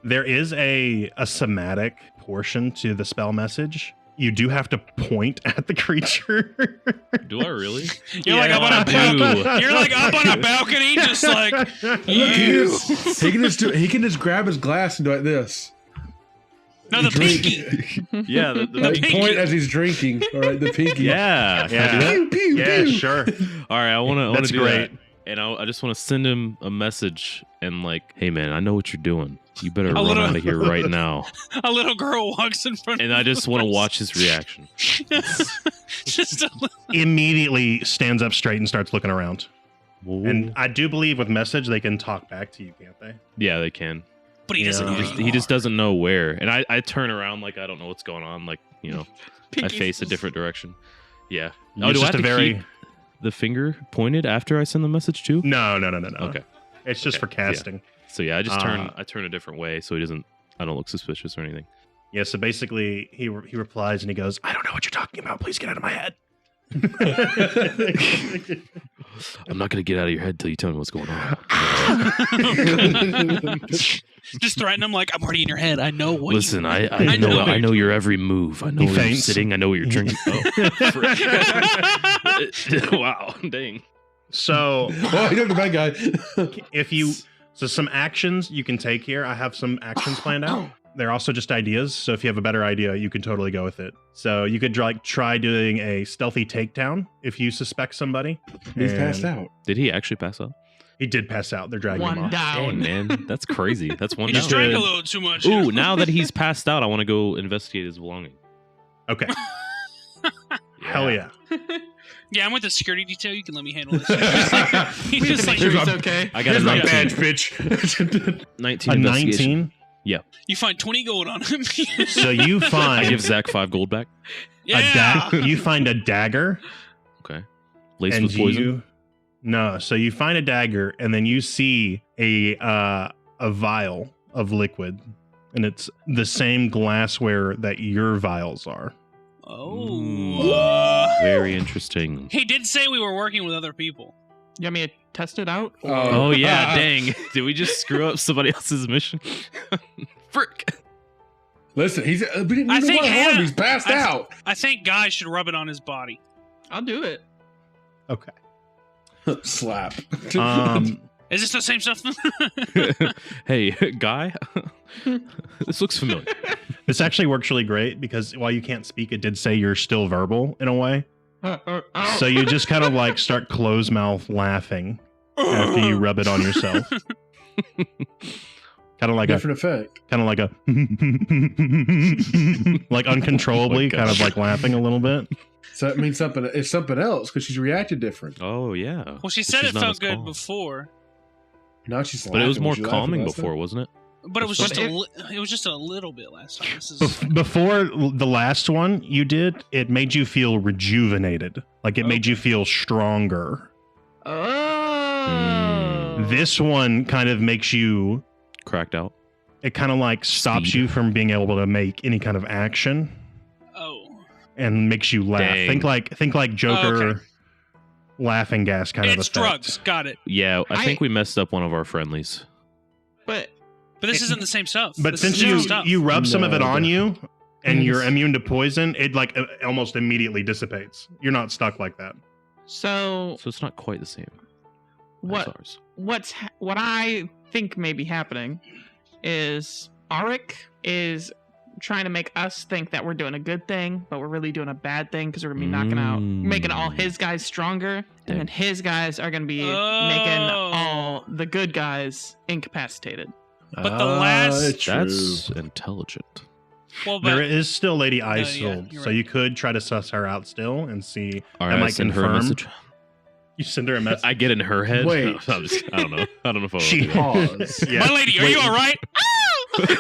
[SPEAKER 1] there is a somatic portion to the spell message. You do have to point at the creature.
[SPEAKER 3] Do I really?
[SPEAKER 5] You're like up on a balcony. You're like up on a balcony, just like
[SPEAKER 6] Look,
[SPEAKER 5] you.
[SPEAKER 6] he can just grab his glass and do like this.
[SPEAKER 5] No, the
[SPEAKER 6] Drink.
[SPEAKER 5] pinky.
[SPEAKER 3] Yeah.
[SPEAKER 6] Like
[SPEAKER 5] pinky.
[SPEAKER 6] point as he's drinking. All right, the pinky.
[SPEAKER 3] Yeah. Can I do that?
[SPEAKER 6] Pew, pew,
[SPEAKER 1] Yeah,
[SPEAKER 6] pew.
[SPEAKER 1] sure.
[SPEAKER 3] All right. I want to
[SPEAKER 1] That's
[SPEAKER 3] do
[SPEAKER 1] great.
[SPEAKER 3] that. And I just want to send him a message and like, hey man, I know what you're doing. You better run
[SPEAKER 5] little-
[SPEAKER 3] out of here right now.
[SPEAKER 5] A little girl walks in front
[SPEAKER 3] And
[SPEAKER 5] of
[SPEAKER 3] I just want to watch his reaction.
[SPEAKER 5] Just a little.
[SPEAKER 1] Immediately stands up straight and starts looking around.
[SPEAKER 3] Whoa.
[SPEAKER 1] And I do believe with message, they can talk back to you, can't they?
[SPEAKER 3] Yeah, they can.
[SPEAKER 5] But he doesn't
[SPEAKER 1] Yeah.
[SPEAKER 5] know.
[SPEAKER 3] He just doesn't know where. And I turn around like I don't know what's going on. Like, you know, I
[SPEAKER 5] Pinky
[SPEAKER 3] face a
[SPEAKER 5] says-
[SPEAKER 3] different direction. Yeah.
[SPEAKER 1] It's
[SPEAKER 3] do I
[SPEAKER 1] just
[SPEAKER 3] have
[SPEAKER 1] a
[SPEAKER 3] to
[SPEAKER 1] very
[SPEAKER 3] keep the finger pointed after I send the message too?
[SPEAKER 1] no.
[SPEAKER 3] Okay.
[SPEAKER 1] It's just
[SPEAKER 3] Okay.
[SPEAKER 1] for casting.
[SPEAKER 3] So yeah, I just turn
[SPEAKER 1] Uh,
[SPEAKER 3] a different way so I don't look suspicious or anything.
[SPEAKER 1] Yeah. So basically, he replies and he goes, "I don't know what you're talking about. Please get out of my head."
[SPEAKER 3] I'm not gonna get out of your head till you tell me what's going on.
[SPEAKER 5] Just threaten him like, I'm already in your head. I know what.
[SPEAKER 3] Listen, I know your every move. I know where you're
[SPEAKER 1] faints.
[SPEAKER 3] sitting. I know where you're drinking. Oh. Wow, dang.
[SPEAKER 1] So
[SPEAKER 6] Oh, you're the bad guy.
[SPEAKER 1] so some actions you can take here. I have some actions planned out. They're also just ideas. So if you have a better idea, you can totally go with it. So you could try doing a stealthy takedown if you suspect somebody.
[SPEAKER 6] He's
[SPEAKER 1] And
[SPEAKER 6] passed out.
[SPEAKER 3] Did he actually pass out?
[SPEAKER 1] He did pass out. They're dragging him
[SPEAKER 4] One
[SPEAKER 1] off.
[SPEAKER 4] down.
[SPEAKER 3] Dang, man, that's crazy. That's one
[SPEAKER 5] He
[SPEAKER 3] down.
[SPEAKER 5] just drank a little too much.
[SPEAKER 3] Ooh, now that he's passed out, I want to go investigate his belongings.
[SPEAKER 1] Okay. Hell yeah.
[SPEAKER 5] Yeah, I'm with the security detail. You can let me handle this. He's just like,
[SPEAKER 6] Here's
[SPEAKER 4] He's
[SPEAKER 6] my-
[SPEAKER 4] okay.
[SPEAKER 3] I got
[SPEAKER 6] Here's
[SPEAKER 3] a
[SPEAKER 6] my
[SPEAKER 3] 19.
[SPEAKER 6] badge, bitch.
[SPEAKER 3] 19
[SPEAKER 1] A
[SPEAKER 3] investigation.
[SPEAKER 1] 19.
[SPEAKER 5] you find 20 gold on him.
[SPEAKER 1] So you
[SPEAKER 3] I
[SPEAKER 1] find
[SPEAKER 3] give Zach 5 gold back.
[SPEAKER 5] yeah.
[SPEAKER 1] you find a dagger.
[SPEAKER 3] Okay. Laced
[SPEAKER 1] And
[SPEAKER 3] with poison.
[SPEAKER 1] so you find a dagger, and then you see a vial of liquid, and it's the same glassware that your vials are.
[SPEAKER 5] Oh.
[SPEAKER 3] Ooh. Very interesting.
[SPEAKER 5] He did say we were working with other people.
[SPEAKER 4] You want me to test it out?
[SPEAKER 3] Oh yeah, dang. Did we just screw up somebody else's mission? Frick.
[SPEAKER 6] Listen, we didn't even
[SPEAKER 5] I think
[SPEAKER 6] want to harm him.
[SPEAKER 5] Hannah-
[SPEAKER 6] He's passed
[SPEAKER 5] I-
[SPEAKER 6] out.
[SPEAKER 5] I think Guy should rub it on his body.
[SPEAKER 4] I'll do it.
[SPEAKER 1] Okay.
[SPEAKER 6] Slap.
[SPEAKER 5] Is this the same stuff?
[SPEAKER 3] Hey, guy. This looks familiar.
[SPEAKER 1] This actually works really great because while you can't speak, it did say you're still verbal in a way. So you just kind of like start closed mouth laughing after you rub it on yourself. Kind of like
[SPEAKER 6] Different effect.
[SPEAKER 1] a like uncontrollably,
[SPEAKER 3] Oh my
[SPEAKER 1] kind of
[SPEAKER 3] gosh.
[SPEAKER 1] like laughing a little bit.
[SPEAKER 6] So that means something. It's something else because she's reacted different.
[SPEAKER 3] Oh yeah.
[SPEAKER 5] Well, she
[SPEAKER 3] But
[SPEAKER 5] said
[SPEAKER 3] she's
[SPEAKER 5] it
[SPEAKER 3] not
[SPEAKER 5] felt
[SPEAKER 3] as
[SPEAKER 5] good
[SPEAKER 3] calm.
[SPEAKER 5] before,
[SPEAKER 6] Now she's
[SPEAKER 3] But it was
[SPEAKER 6] laughing.
[SPEAKER 3] more
[SPEAKER 6] Was she laughing
[SPEAKER 3] calming
[SPEAKER 6] last time?
[SPEAKER 3] before, wasn't it?
[SPEAKER 5] but it was
[SPEAKER 4] But
[SPEAKER 5] just
[SPEAKER 4] it-
[SPEAKER 5] it was just a little bit last time. This is
[SPEAKER 1] Before the last one you did, it made you feel rejuvenated. Like it made you feel stronger.
[SPEAKER 4] Oh.
[SPEAKER 1] This one kind of makes you,
[SPEAKER 3] Cracked out.
[SPEAKER 1] it kind of like stops
[SPEAKER 3] Speed.
[SPEAKER 1] you from being able to make any kind of action and makes you laugh.
[SPEAKER 3] Dang.
[SPEAKER 1] Think like Joker
[SPEAKER 5] Okay.
[SPEAKER 1] laughing gas kind of
[SPEAKER 5] it's
[SPEAKER 1] effect.
[SPEAKER 5] drugs. Got it.
[SPEAKER 3] Yeah, I think we messed up one of our friendlies.
[SPEAKER 4] But
[SPEAKER 5] But this isn't the same stuff.
[SPEAKER 1] But
[SPEAKER 5] This
[SPEAKER 1] since
[SPEAKER 5] is different stuff.
[SPEAKER 1] you rub some of it
[SPEAKER 6] No,
[SPEAKER 1] on
[SPEAKER 6] but-
[SPEAKER 1] you and
[SPEAKER 6] Yes.
[SPEAKER 1] you're immune to poison, it like almost immediately dissipates. You're not stuck like that.
[SPEAKER 4] so
[SPEAKER 3] So it's not quite the same as
[SPEAKER 4] what
[SPEAKER 3] ours.
[SPEAKER 4] what I think may be happening is Arik is trying to make us think that we're doing a good thing, but we're really doing a bad thing because we're gonna be knocking out, making all his guys stronger,
[SPEAKER 3] Dang.
[SPEAKER 4] and then his guys are gonna be making
[SPEAKER 5] Oh.
[SPEAKER 4] all the good guys incapacitated.
[SPEAKER 5] But the last-
[SPEAKER 6] true.
[SPEAKER 3] That's intelligent.
[SPEAKER 5] well,
[SPEAKER 1] There
[SPEAKER 5] but
[SPEAKER 1] is still Lady
[SPEAKER 5] yeah,
[SPEAKER 1] Isold,
[SPEAKER 5] you're
[SPEAKER 1] so
[SPEAKER 5] right.
[SPEAKER 1] you could try to suss her out still and see.
[SPEAKER 3] All
[SPEAKER 1] That
[SPEAKER 3] right,
[SPEAKER 1] might
[SPEAKER 3] send her a
[SPEAKER 1] confirm.
[SPEAKER 3] message.
[SPEAKER 1] You send her a message.
[SPEAKER 3] I get in her head.
[SPEAKER 6] Wait.
[SPEAKER 3] No, I'm just, I don't know. I don't know if I
[SPEAKER 1] She-
[SPEAKER 3] want to do that.
[SPEAKER 6] Pause.
[SPEAKER 1] Yeah.
[SPEAKER 5] my lady, are you all right?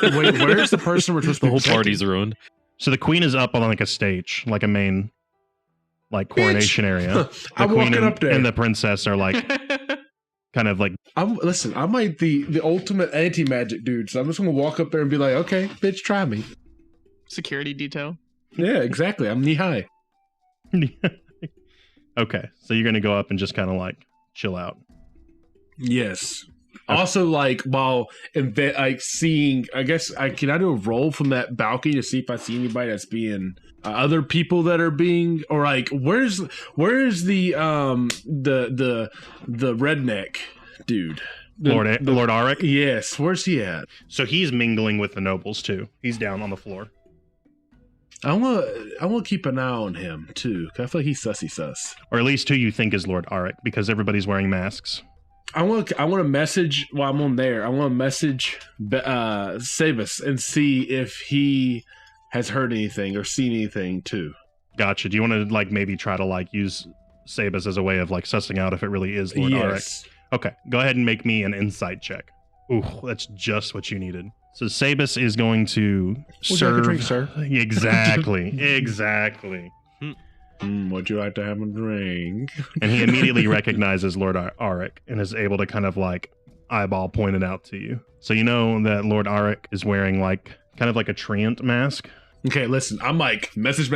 [SPEAKER 6] Wait, where's the person we're supposed to
[SPEAKER 3] The whole
[SPEAKER 6] protect?
[SPEAKER 3] party's ruined.
[SPEAKER 1] So the queen is up on like a stage, like a main, like coronation area. The
[SPEAKER 6] I'm
[SPEAKER 1] queen
[SPEAKER 6] walking
[SPEAKER 1] and,
[SPEAKER 6] up there.
[SPEAKER 1] and the princess are like kind of like
[SPEAKER 6] Listen, I'm like the ultimate anti-magic dude, so I'm just gonna walk up there and be like, okay, bitch, try me.
[SPEAKER 4] Security detail.
[SPEAKER 6] Yeah, exactly. I'm knee high.
[SPEAKER 1] okay. So you're gonna go up and just kind of like chill out.
[SPEAKER 6] Yes. Also, like while like seeing, I guess I do a roll from that balcony to see if I see anybody that's being other people that are being, or like where's the redneck dude,
[SPEAKER 1] Lord Arik.
[SPEAKER 6] Yes, where's he at?
[SPEAKER 1] So he's mingling with the nobles too. He's down on the floor.
[SPEAKER 6] I want to keep an eye on him too, 'cause I feel like he's sussy sus.
[SPEAKER 1] Or at least who you think is Lord Arik, because everybody's wearing masks.
[SPEAKER 6] I want to message while I'm on there. I want to message Sabus and see if he has heard anything or seen anything too.
[SPEAKER 1] Gotcha. Do you want to like maybe try to like use Sabus as a way of like sussing out if it really is Lord Arik?
[SPEAKER 6] Yes.
[SPEAKER 1] Okay, go ahead and make me an insight check. Ooh, that's just what you needed. So Sabus is going to
[SPEAKER 6] Would you like a
[SPEAKER 1] serve.
[SPEAKER 6] drink, sir?
[SPEAKER 1] Exactly, exactly.
[SPEAKER 6] Would you like to have a drink?
[SPEAKER 1] And he immediately recognizes Lord Arik and is able to kind of like eyeball point it out to you. So you know that Lord Arik is wearing like kind of like a treant mask.
[SPEAKER 6] Okay, listen. I'm like message.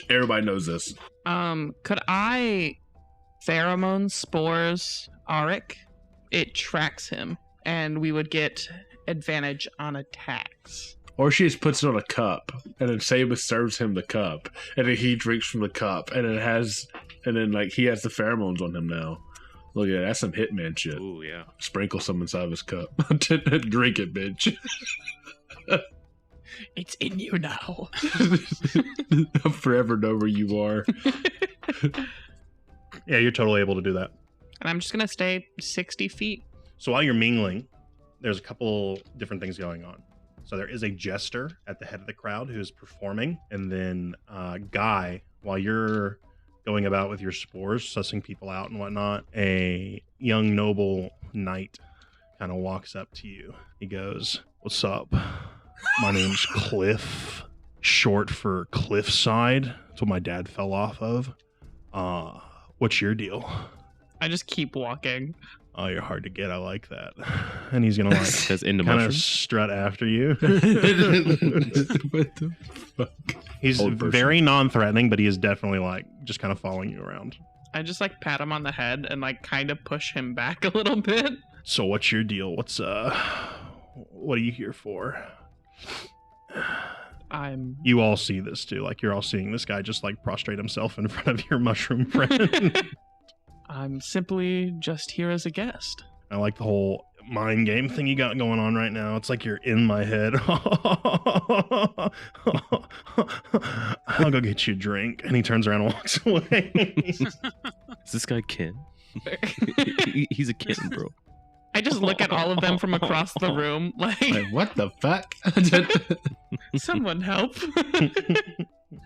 [SPEAKER 6] Everybody knows this.
[SPEAKER 4] Could I pheromone spores Arik? It tracks him, and we would get advantage on attacks.
[SPEAKER 6] Or she just puts it on a cup, and then Sabus serves him the cup, and then he drinks from the cup, and then he has the pheromones on him now. Look at that, that's some Hitman shit.
[SPEAKER 3] Ooh, yeah.
[SPEAKER 6] Sprinkle some inside of his cup. Drink it, bitch.
[SPEAKER 4] It's in you now.
[SPEAKER 6] I'll forever know where you are.
[SPEAKER 1] Yeah, you're totally able to do that.
[SPEAKER 4] And I'm just gonna stay 60 feet.
[SPEAKER 1] So while you're mingling, there's a couple different things going on. So there is a jester at the head of the crowd who's performing, and then Guy, while you're going about with your spores, sussing people out and whatnot, a young noble knight kind of walks up to you. He goes, "What's up? My name's Cliff, short for Cliffside. That's what my dad fell off of. What's your deal?"
[SPEAKER 4] I just keep walking.
[SPEAKER 1] "Oh, you're hard to get. I like that." And he's gonna like
[SPEAKER 3] Says into
[SPEAKER 1] kind of
[SPEAKER 3] mushrooms.
[SPEAKER 1] strut after you.
[SPEAKER 6] What the fuck?
[SPEAKER 1] He's
[SPEAKER 6] Old person.
[SPEAKER 1] very non-threatening, but he is definitely like just kind of following you around.
[SPEAKER 4] I just like pat him on the head and like kind of push him back a little bit.
[SPEAKER 1] "So what's your deal? What are you here for?" You all see this too. Like you're all seeing this guy just like prostrate himself in front of your mushroom friend.
[SPEAKER 4] I'm simply just here as a guest.
[SPEAKER 1] I like the whole mind game thing you got going on right now. It's like you're in my head. "I'll go get you a drink." And he turns around and walks away.
[SPEAKER 3] Is this guy Ken? He's a kitten, bro.
[SPEAKER 4] I just look at all of them from across the room like,
[SPEAKER 6] Like, what the fuck?
[SPEAKER 4] someone help.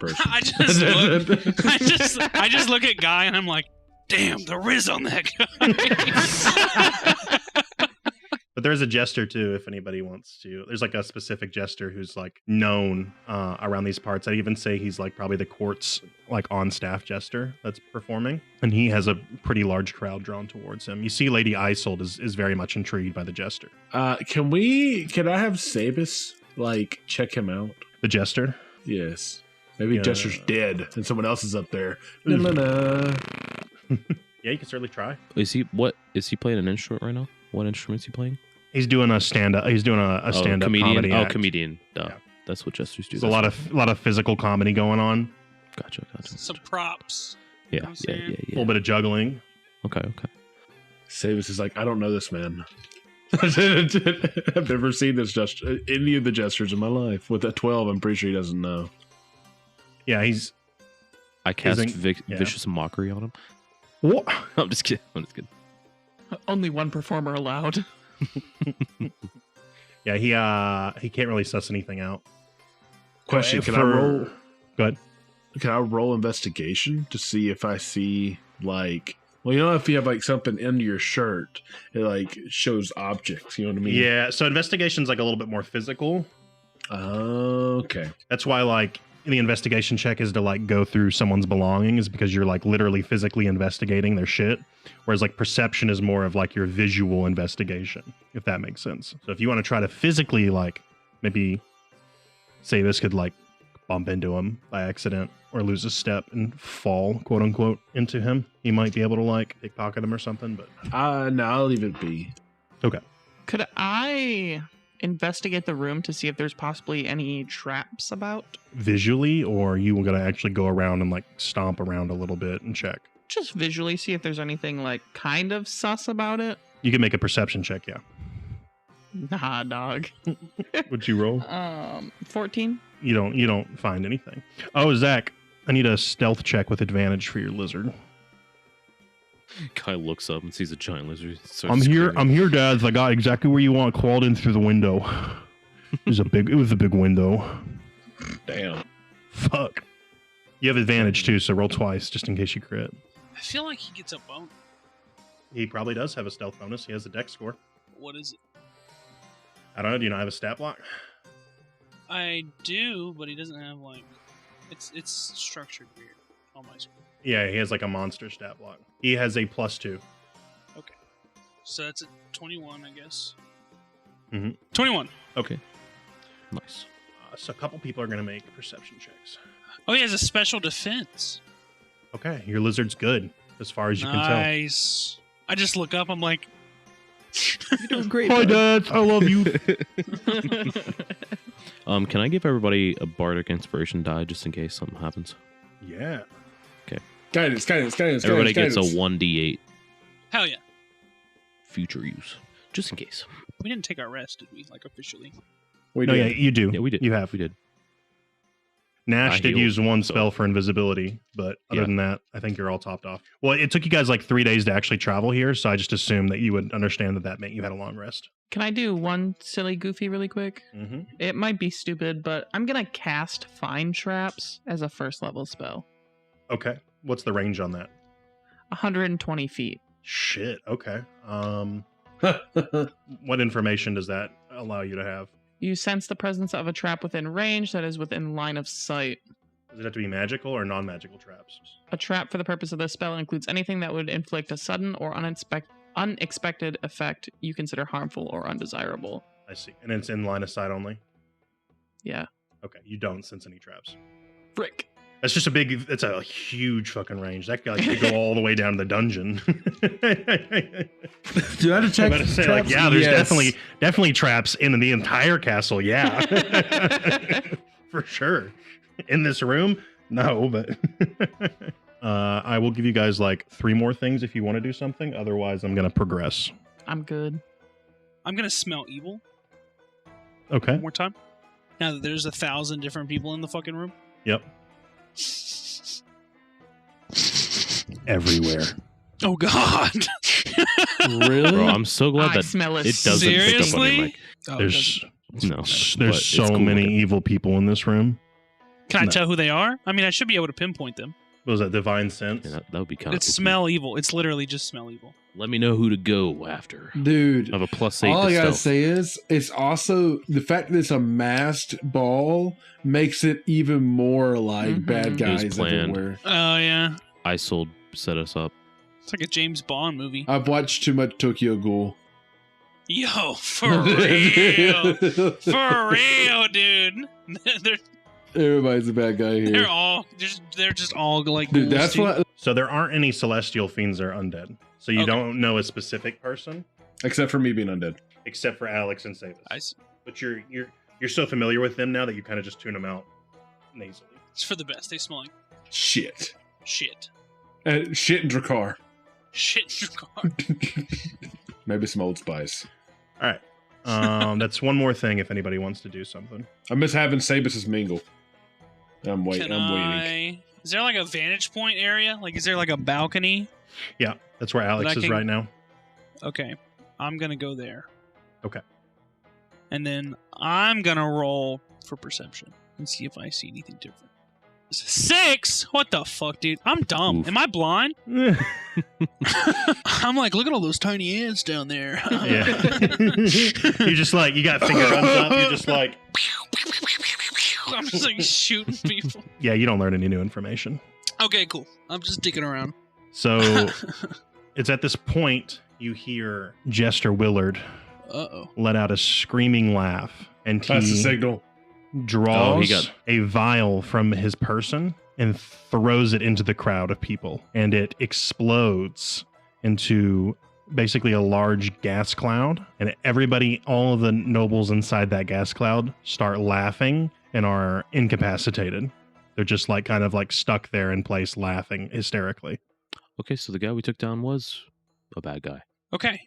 [SPEAKER 5] I just look at Guy and I'm like, damn, the Riz on that guy.
[SPEAKER 1] But there's a jester too, if anybody wants to. There's like a specific jester who's like known around these parts. I'd even say he's like probably the court's like on-staff jester that's performing. And he has a pretty large crowd drawn towards him. You see Lady Isold is very much intrigued by the jester.
[SPEAKER 6] Can I have Sabus like check him out?
[SPEAKER 1] The jester?
[SPEAKER 6] Yes. Maybe
[SPEAKER 1] Yeah.
[SPEAKER 6] Jester's dead and someone else is up there.
[SPEAKER 1] Oof.
[SPEAKER 6] Na-na-na.
[SPEAKER 1] Yeah, you can certainly try.
[SPEAKER 3] Is he playing an instrument right now? What instrument is he playing?
[SPEAKER 1] He's doing a stand-up. He's doing a stand-up
[SPEAKER 3] comedian.
[SPEAKER 1] comedy act.
[SPEAKER 3] Comedian. Duh.
[SPEAKER 1] Yeah.
[SPEAKER 3] That's what jesters do.
[SPEAKER 1] There's a lot of physical comedy going on.
[SPEAKER 3] Gotcha.
[SPEAKER 5] Some props.
[SPEAKER 3] Yeah,
[SPEAKER 5] I'm
[SPEAKER 3] yeah.
[SPEAKER 5] saying.
[SPEAKER 1] A little bit of juggling.
[SPEAKER 3] Okay.
[SPEAKER 6] Sabus is like, I don't know this man. I've never seen this any of the gestures in my life. With a 12, I'm pretty sure he doesn't know.
[SPEAKER 1] Yeah, he's...
[SPEAKER 3] I cast
[SPEAKER 1] Isn't- yeah.
[SPEAKER 3] vicious mockery on him.
[SPEAKER 1] What?
[SPEAKER 3] I'm just kidding.
[SPEAKER 4] Only one performer allowed.
[SPEAKER 1] Yeah, he can't really suss anything out.
[SPEAKER 6] Question, can I
[SPEAKER 1] For-
[SPEAKER 6] roll?
[SPEAKER 1] Go ahead.
[SPEAKER 6] Can I roll investigation to see if I see like, well, you know, if you have like something under your shirt, it like shows objects. You know what I mean?
[SPEAKER 1] Yeah, so investigation's like a little bit more physical.
[SPEAKER 6] Okay.
[SPEAKER 1] That's why like the investigation check is to like go through someone's belongings, because you're like literally physically investigating their shit. Whereas like perception is more of like your visual investigation, if that makes sense. So if you want to try to physically like maybe say this could like bump into him by accident or lose a step and fall, quote unquote, into him, he might be able to like pickpocket him or something. But
[SPEAKER 6] No, I'll leave it be.
[SPEAKER 1] okay.
[SPEAKER 4] Could I investigate the room to see if there's possibly any traps about?
[SPEAKER 1] Visually, or you gonna actually go around and like stomp around a little bit and check?
[SPEAKER 4] Just visually see if there's anything like kind of sus about it.
[SPEAKER 1] You can make a perception check, yeah.
[SPEAKER 4] Nah, dog.
[SPEAKER 1] Would you roll?
[SPEAKER 4] 14.
[SPEAKER 1] You don't find anything. Oh, Zach, I need a stealth check with advantage for your lizard.
[SPEAKER 3] Guy looks up and sees a giant lizard.
[SPEAKER 1] I'm here, Dad. I got exactly where you want. Crawled in through the window. It was a big window.
[SPEAKER 6] Damn.
[SPEAKER 1] Fuck. You have advantage too, so roll twice just in case you crit.
[SPEAKER 5] I feel like he gets a bone.
[SPEAKER 1] He probably does have a stealth bonus. He has a dex score.
[SPEAKER 5] What is it?
[SPEAKER 1] I don't know. Do you not have a stat block?
[SPEAKER 5] I do, but he doesn't have like it's structured weird on my screen.
[SPEAKER 1] Yeah, he has like a monster stat block. He has a +2.
[SPEAKER 5] Okay, so that's a 21, I guess.
[SPEAKER 1] Mhm.
[SPEAKER 5] 21.
[SPEAKER 3] Okay. Nice.
[SPEAKER 1] So a couple people are going to make perception checks.
[SPEAKER 5] Oh, he has a special defense.
[SPEAKER 1] Okay, your lizard's good as far as you can tell.
[SPEAKER 5] Nice. I just look up. I'm like,
[SPEAKER 7] You're doing great.
[SPEAKER 1] Hi,
[SPEAKER 7] bud.
[SPEAKER 1] Dad. I love you.
[SPEAKER 3] Can I give everybody a bardic inspiration die just in case something happens?
[SPEAKER 1] Yeah.
[SPEAKER 6] Guidance.
[SPEAKER 3] Everybody gets a 1d8
[SPEAKER 5] hell yeah.
[SPEAKER 3] future use, just in case.
[SPEAKER 5] We didn't take our rest, did we? Like officially.
[SPEAKER 1] No, yeah, you do.
[SPEAKER 3] Yeah, we did.
[SPEAKER 1] You have.
[SPEAKER 3] We did.
[SPEAKER 1] Nash
[SPEAKER 3] I
[SPEAKER 1] did
[SPEAKER 3] healed,
[SPEAKER 1] use one
[SPEAKER 3] so-
[SPEAKER 1] spell for invisibility, but other
[SPEAKER 3] Yeah.
[SPEAKER 1] than that, I think you're all topped off. Well, it took you guys like 3 days to actually travel here, so I just assumed that you would understand that meant you had a long rest.
[SPEAKER 4] Can I do one silly goofy really quick?
[SPEAKER 1] Mm-hmm.
[SPEAKER 4] It might be stupid, but I'm gonna cast Find Traps as a first level spell.
[SPEAKER 1] Okay. What's the range on that?
[SPEAKER 4] 120 feet.
[SPEAKER 1] Shit. Okay. What information does that allow you to have?
[SPEAKER 4] You sense the presence of a trap within range that is within line of sight.
[SPEAKER 1] Does it have to be magical or non-magical traps?
[SPEAKER 4] A trap for the purpose of this spell includes anything that would inflict a sudden or unexpected effect you consider harmful or undesirable.
[SPEAKER 1] I see. And it's in line of sight only?
[SPEAKER 4] Yeah.
[SPEAKER 1] Okay. You don't sense any traps.
[SPEAKER 4] Frick.
[SPEAKER 1] That's just it's a huge fucking range. That guy could go all the way down to the dungeon.
[SPEAKER 6] Do I detect
[SPEAKER 1] I'm about to say,
[SPEAKER 6] traps?
[SPEAKER 1] yeah, there's
[SPEAKER 6] Yes.
[SPEAKER 1] definitely traps in the entire castle. Yeah, for sure. In this room, no, but I will give you guys like 3 more things if you want to do something. Otherwise, I'm gonna progress.
[SPEAKER 4] I'm good.
[SPEAKER 5] I'm gonna smell evil
[SPEAKER 1] Okay.
[SPEAKER 5] one more time. Now that there's 1,000 different people in the fucking room.
[SPEAKER 1] Yep. Everywhere.
[SPEAKER 5] Oh God.
[SPEAKER 6] Really?
[SPEAKER 3] Bro, I'm so glad
[SPEAKER 4] I
[SPEAKER 3] that
[SPEAKER 4] smell
[SPEAKER 3] it doesn't pick up on your
[SPEAKER 5] Seriously?
[SPEAKER 3] mic.
[SPEAKER 5] Oh,
[SPEAKER 1] There's
[SPEAKER 3] No, but
[SPEAKER 1] there's
[SPEAKER 3] it's
[SPEAKER 1] so
[SPEAKER 3] cool
[SPEAKER 1] many
[SPEAKER 3] looking.
[SPEAKER 1] evil people in this room.
[SPEAKER 5] Can I
[SPEAKER 1] No.
[SPEAKER 5] tell who they are? I mean, I should be able to pinpoint them.
[SPEAKER 1] What was that? Divine sense?
[SPEAKER 3] Yeah, that would be kind of.
[SPEAKER 5] It's smell evil. It's literally just smell evil.
[SPEAKER 3] Let me know who to go after.
[SPEAKER 6] Dude,
[SPEAKER 3] I have a +8
[SPEAKER 6] all
[SPEAKER 3] to
[SPEAKER 6] I gotta
[SPEAKER 3] stealth.
[SPEAKER 6] say is, it's also the fact that it's a masked ball makes it even more like
[SPEAKER 4] Mhm.
[SPEAKER 6] bad
[SPEAKER 3] It was
[SPEAKER 6] guys
[SPEAKER 3] planned.
[SPEAKER 6] everywhere.
[SPEAKER 5] Oh yeah.
[SPEAKER 3] ISIL set us up.
[SPEAKER 5] It's like a James Bond movie.
[SPEAKER 6] I've watched too much Tokyo Ghoul.
[SPEAKER 5] Yo, for real. For real, dude. they're
[SPEAKER 6] Everybody's a bad guy here.
[SPEAKER 5] they're just all like
[SPEAKER 6] Dude,
[SPEAKER 5] ghouls,
[SPEAKER 6] that's
[SPEAKER 5] too.
[SPEAKER 6] what.
[SPEAKER 1] So there aren't any celestial fiends that are undead. So you
[SPEAKER 5] Okay.
[SPEAKER 1] don't know a specific person
[SPEAKER 6] Except for me being undead.
[SPEAKER 1] except for Alex and Savis.
[SPEAKER 5] I see.
[SPEAKER 1] But you're so familiar with them now that you kind of just tune them out nasally.
[SPEAKER 5] It's for the best. They smell like
[SPEAKER 6] Shit.
[SPEAKER 5] shit.
[SPEAKER 6] Shit and Drakkar.
[SPEAKER 5] Shit in your car.
[SPEAKER 6] Maybe some Old Spice.
[SPEAKER 1] All right. That's one more thing if anybody wants to do something.
[SPEAKER 6] I miss having Sabus's mingle. I'm waiting.
[SPEAKER 5] Can
[SPEAKER 6] I'm waiting.
[SPEAKER 5] I? Is there like a vantage point area? Like, is there like a balcony?
[SPEAKER 1] Yeah, that's where Alex
[SPEAKER 5] But I
[SPEAKER 1] is
[SPEAKER 5] can-
[SPEAKER 1] right now.
[SPEAKER 5] Okay, I'm gonna go there.
[SPEAKER 1] Okay.
[SPEAKER 5] And then I'm gonna roll for perception and see if I see anything different. 6? What the fuck, dude? I'm dumb.
[SPEAKER 3] Oof.
[SPEAKER 5] Am I blind? I'm like, look at all those tiny ants down there.
[SPEAKER 1] Yeah. You're just like, you got finger guns up. You're just like,
[SPEAKER 5] I'm just like shooting people.
[SPEAKER 1] yeah, you don't learn any new information.
[SPEAKER 5] Okay, cool. I'm just dicking around.
[SPEAKER 1] So it's at this point you hear Jester Willard
[SPEAKER 5] Uh-oh.
[SPEAKER 1] let out a screaming laugh. And
[SPEAKER 6] That's the
[SPEAKER 1] he
[SPEAKER 6] signal.
[SPEAKER 1] draws
[SPEAKER 3] Oh, he got-
[SPEAKER 1] a vial from his person and throws it into the crowd of people. And it explodes into basically a large gas cloud. And everybody, all of the nobles inside that gas cloud start laughing and are incapacitated. They're just like kind of like stuck there in place laughing hysterically.
[SPEAKER 3] Okay, so the guy we took down was a bad guy.
[SPEAKER 5] Okay.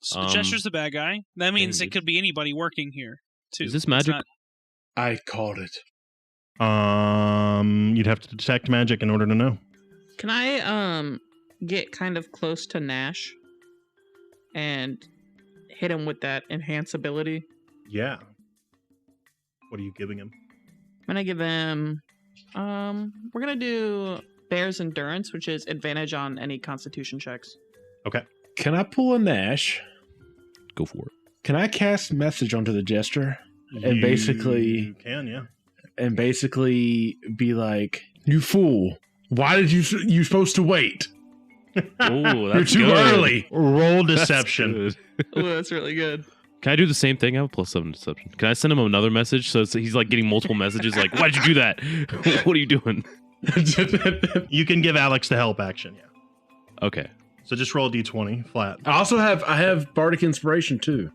[SPEAKER 5] So the
[SPEAKER 3] Um,
[SPEAKER 5] Jester's the bad guy. That means
[SPEAKER 3] yeah,
[SPEAKER 5] it could be anybody working here, too.
[SPEAKER 3] Is this
[SPEAKER 5] It's
[SPEAKER 3] magic?
[SPEAKER 5] not-
[SPEAKER 6] I called it.
[SPEAKER 1] You'd have to detect magic in order to know.
[SPEAKER 4] Can I get kind of close to Nash and hit him with that enhance ability?
[SPEAKER 1] Yeah. What are you giving him?
[SPEAKER 4] I'm gonna give him we're gonna do Bear's Endurance, which is advantage on any constitution checks.
[SPEAKER 1] Okay.
[SPEAKER 6] Can I pull a Nash?
[SPEAKER 3] Go for it.
[SPEAKER 6] Can I cast message onto the Jester And basically-
[SPEAKER 1] You can, yeah.
[SPEAKER 6] and basically be like, "You fool! Why did you supposed to wait?
[SPEAKER 3] Oh,
[SPEAKER 6] You're too early."
[SPEAKER 1] Roll
[SPEAKER 3] That's
[SPEAKER 1] deception.
[SPEAKER 3] good.
[SPEAKER 4] Oh, that's really good.
[SPEAKER 3] Can I do the same thing? I have a +7 deception. Can I send him another message so he's like getting multiple messages? Like, why'd you do that? What are you doing?
[SPEAKER 1] You can give Alex the help action. Yeah.
[SPEAKER 3] Okay.
[SPEAKER 1] So just roll a d20 flat.
[SPEAKER 6] I also have bardic inspiration too.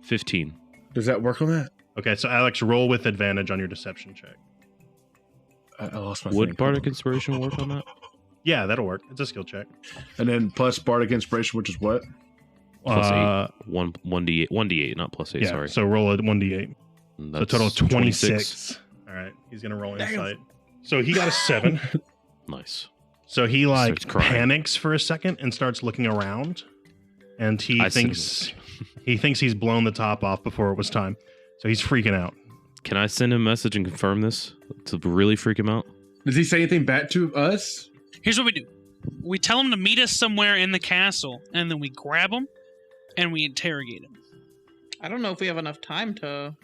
[SPEAKER 3] 15.
[SPEAKER 6] Does that work on that?
[SPEAKER 1] Okay, so Alex, roll with advantage on your deception check.
[SPEAKER 6] I lost my.
[SPEAKER 3] Would
[SPEAKER 6] thing.
[SPEAKER 3] bardic inspiration work on that?
[SPEAKER 1] Yeah, that'll work. It's a skill check.
[SPEAKER 6] And then plus bardic inspiration, which is what?
[SPEAKER 3] +8. 1d8, not +8.
[SPEAKER 1] Yeah,
[SPEAKER 3] Sorry.
[SPEAKER 1] so roll a 1d8. So
[SPEAKER 3] That's
[SPEAKER 1] total of 26. All right, he's gonna roll insight. So he got a 7.
[SPEAKER 3] Nice.
[SPEAKER 1] So he like
[SPEAKER 3] Starts crying.
[SPEAKER 1] panics for a second and starts looking around, and he
[SPEAKER 3] I
[SPEAKER 1] thinks he's blown the top off before it was time. So he's freaking out.
[SPEAKER 3] Can I send him a message and confirm this to really freak him out?
[SPEAKER 6] Does he say anything back to us?
[SPEAKER 5] Here's what we do. We tell him to meet us somewhere in the castle, and then we grab him, and we interrogate him.
[SPEAKER 4] I don't know if we have enough time to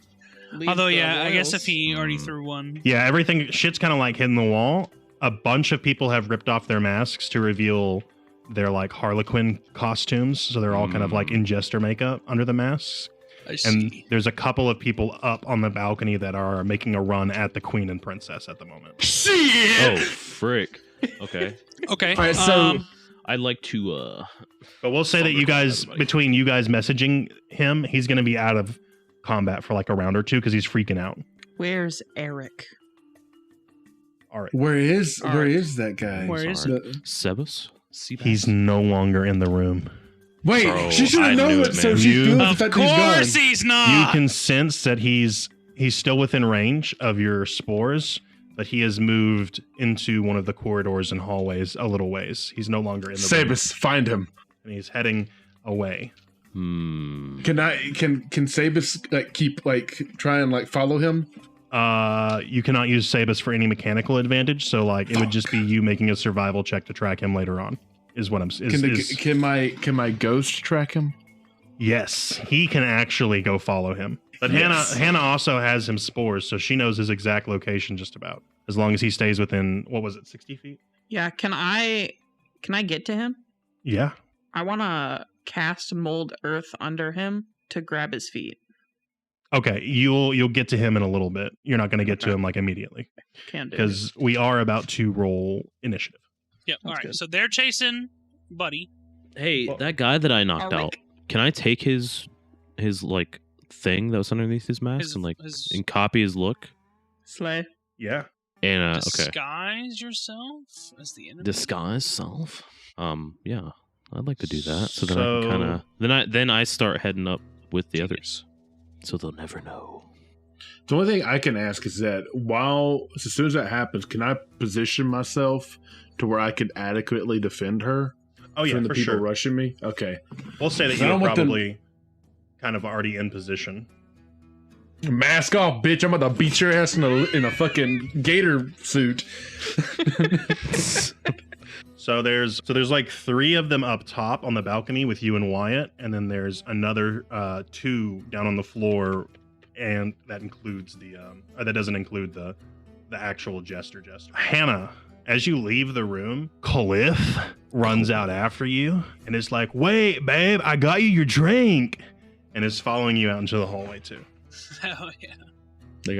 [SPEAKER 4] leave.
[SPEAKER 5] Although,
[SPEAKER 4] the
[SPEAKER 5] yeah, I guess
[SPEAKER 4] royals.
[SPEAKER 5] if he already threw one.
[SPEAKER 1] Yeah, shit's kind of like hitting the wall. A bunch of people have ripped off their masks to reveal their like Harlequin costumes, so they're all kind of like in jester makeup under the masks.
[SPEAKER 5] I
[SPEAKER 1] And
[SPEAKER 5] see.
[SPEAKER 1] there's a couple of people up on the balcony that are making a run at the queen and princess at the moment.
[SPEAKER 3] Oh, frick. Okay.
[SPEAKER 5] Okay.
[SPEAKER 6] All right, so
[SPEAKER 3] I'd like to,
[SPEAKER 1] But we'll say that you guys,
[SPEAKER 3] Everybody.
[SPEAKER 1] between you guys messaging him, he's going to be out of combat for like a round or two because he's freaking out.
[SPEAKER 4] Where's Eric?
[SPEAKER 1] All right.
[SPEAKER 6] where is
[SPEAKER 4] Alright.
[SPEAKER 6] that guy?
[SPEAKER 5] Where is
[SPEAKER 6] The-
[SPEAKER 3] Sebas?
[SPEAKER 1] He's no longer in the room.
[SPEAKER 6] Wait,
[SPEAKER 3] Bro,
[SPEAKER 6] she should
[SPEAKER 3] I
[SPEAKER 6] have known
[SPEAKER 3] knew
[SPEAKER 6] it.
[SPEAKER 3] it,
[SPEAKER 6] So
[SPEAKER 3] man.
[SPEAKER 6] she
[SPEAKER 1] You-
[SPEAKER 6] feels the
[SPEAKER 5] Of
[SPEAKER 6] fact that he's
[SPEAKER 5] course
[SPEAKER 6] gone.
[SPEAKER 5] he's not.
[SPEAKER 1] You can sense that he's still within range of your spores, but he has moved into one of the corridors and hallways a little ways. He's no longer in the room,
[SPEAKER 6] Sabus, find him.
[SPEAKER 1] and he's heading away.
[SPEAKER 3] Hmm.
[SPEAKER 6] Can Sabus try and follow him?
[SPEAKER 1] You cannot use Sabus for any mechanical advantage, so like it would just be you making a survival check to track him later on. Is what I'm.
[SPEAKER 6] Can my ghost track him?
[SPEAKER 1] Yes, he can actually go follow him. But
[SPEAKER 6] Yes.
[SPEAKER 1] Hannah also has him spores, so she knows his exact location just about. As long as he stays within 60 feet?
[SPEAKER 4] Yeah, can I get to him?
[SPEAKER 1] Yeah.
[SPEAKER 4] I want to cast mold earth under him to grab his feet.
[SPEAKER 1] Okay, you'll get to him in a little bit. You're not going to get to him like immediately
[SPEAKER 4] Can do.
[SPEAKER 1] because we are about to roll initiative.
[SPEAKER 5] Yep. All
[SPEAKER 4] That's
[SPEAKER 5] right.
[SPEAKER 4] good.
[SPEAKER 5] So they're chasing Buddy.
[SPEAKER 3] Hey,
[SPEAKER 1] Well-
[SPEAKER 3] that guy that I knocked
[SPEAKER 4] Eric.
[SPEAKER 3] out, can I take his like thing that was underneath his mask
[SPEAKER 5] His
[SPEAKER 3] and copy his look?
[SPEAKER 4] Slay.
[SPEAKER 1] Yeah.
[SPEAKER 3] And okay.
[SPEAKER 5] disguise yourself as the enemy.
[SPEAKER 3] Disguise self. Yeah. I'd like to do that. So then I
[SPEAKER 1] So-
[SPEAKER 3] can kinda then I start heading up with the others. So they'll never know.
[SPEAKER 6] The only thing I can ask is that as soon as that happens, can I position myself to where I can adequately defend her
[SPEAKER 1] Oh yeah,
[SPEAKER 6] from the
[SPEAKER 1] for
[SPEAKER 6] people
[SPEAKER 1] sure.
[SPEAKER 6] rushing me? Okay.
[SPEAKER 1] We'll say that
[SPEAKER 6] I
[SPEAKER 1] you're
[SPEAKER 6] don't want them-
[SPEAKER 1] probably kind of already in position.
[SPEAKER 6] Mask off, bitch! I'm about to beat your ass in a fucking gator suit.
[SPEAKER 1] So there's like 3 of them up top on the balcony with you and Wyatt, and then there's another 2 down on the floor, and that includes that doesn't include the actual jester. Hannah, as you leave the room, Cliff runs out after you and is like, "Wait, babe, I got you your drink," and is following you out into the hallway too.
[SPEAKER 5] Oh yeah.
[SPEAKER 6] That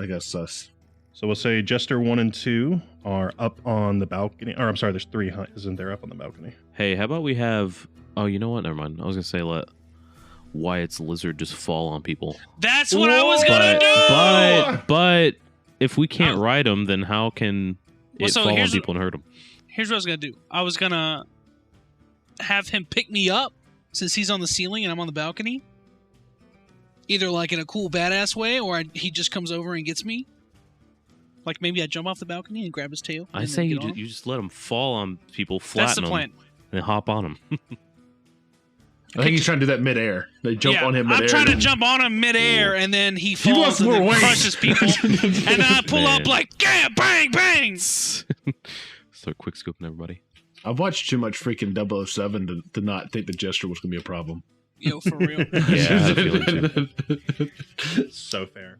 [SPEAKER 6] guy's sus.
[SPEAKER 1] So we'll say Jester 1 and 2 are up on the balcony. Or I'm sorry, there's 3, isn't there, up on the balcony?
[SPEAKER 3] Hey, how about we have oh, you know what? Never mind. I was gonna say let Wyatt's lizard just fall on people.
[SPEAKER 5] That's what I was gonna do.
[SPEAKER 3] But if we can't
[SPEAKER 5] Oh.
[SPEAKER 3] ride them, then how can
[SPEAKER 5] Well,
[SPEAKER 3] it
[SPEAKER 5] so
[SPEAKER 3] fall on
[SPEAKER 5] here's-
[SPEAKER 3] people and hurt them?
[SPEAKER 5] Here's what I was gonna do. I was gonna have him pick me up since he's on the ceiling and I'm on the balcony. Either like in a cool badass way, or he just comes over and gets me. Like maybe I jump off the balcony and grab his tail.
[SPEAKER 3] I
[SPEAKER 5] and
[SPEAKER 3] say
[SPEAKER 5] then
[SPEAKER 3] you
[SPEAKER 5] get on him.
[SPEAKER 3] you just let them fall on people,
[SPEAKER 5] That's
[SPEAKER 3] flatten
[SPEAKER 5] the
[SPEAKER 3] them,
[SPEAKER 5] plan.
[SPEAKER 3] and then hop on them.
[SPEAKER 6] I think he's trying to do that midair. They jump
[SPEAKER 5] Yeah,
[SPEAKER 6] on him midair.
[SPEAKER 5] I'm trying to jump on him midair, and then he
[SPEAKER 6] He wants
[SPEAKER 5] falls and
[SPEAKER 6] more
[SPEAKER 5] then
[SPEAKER 6] weight.
[SPEAKER 5] crushes people. And then I pull up
[SPEAKER 3] Man.
[SPEAKER 5] like, yeah, bang, bang.
[SPEAKER 3] Start quick scoping everybody.
[SPEAKER 6] I've watched too much freaking 007 to not think the Jester was going to be a problem.
[SPEAKER 5] Yo, for real.
[SPEAKER 3] Yeah, I had a feeling too.
[SPEAKER 1] So fair.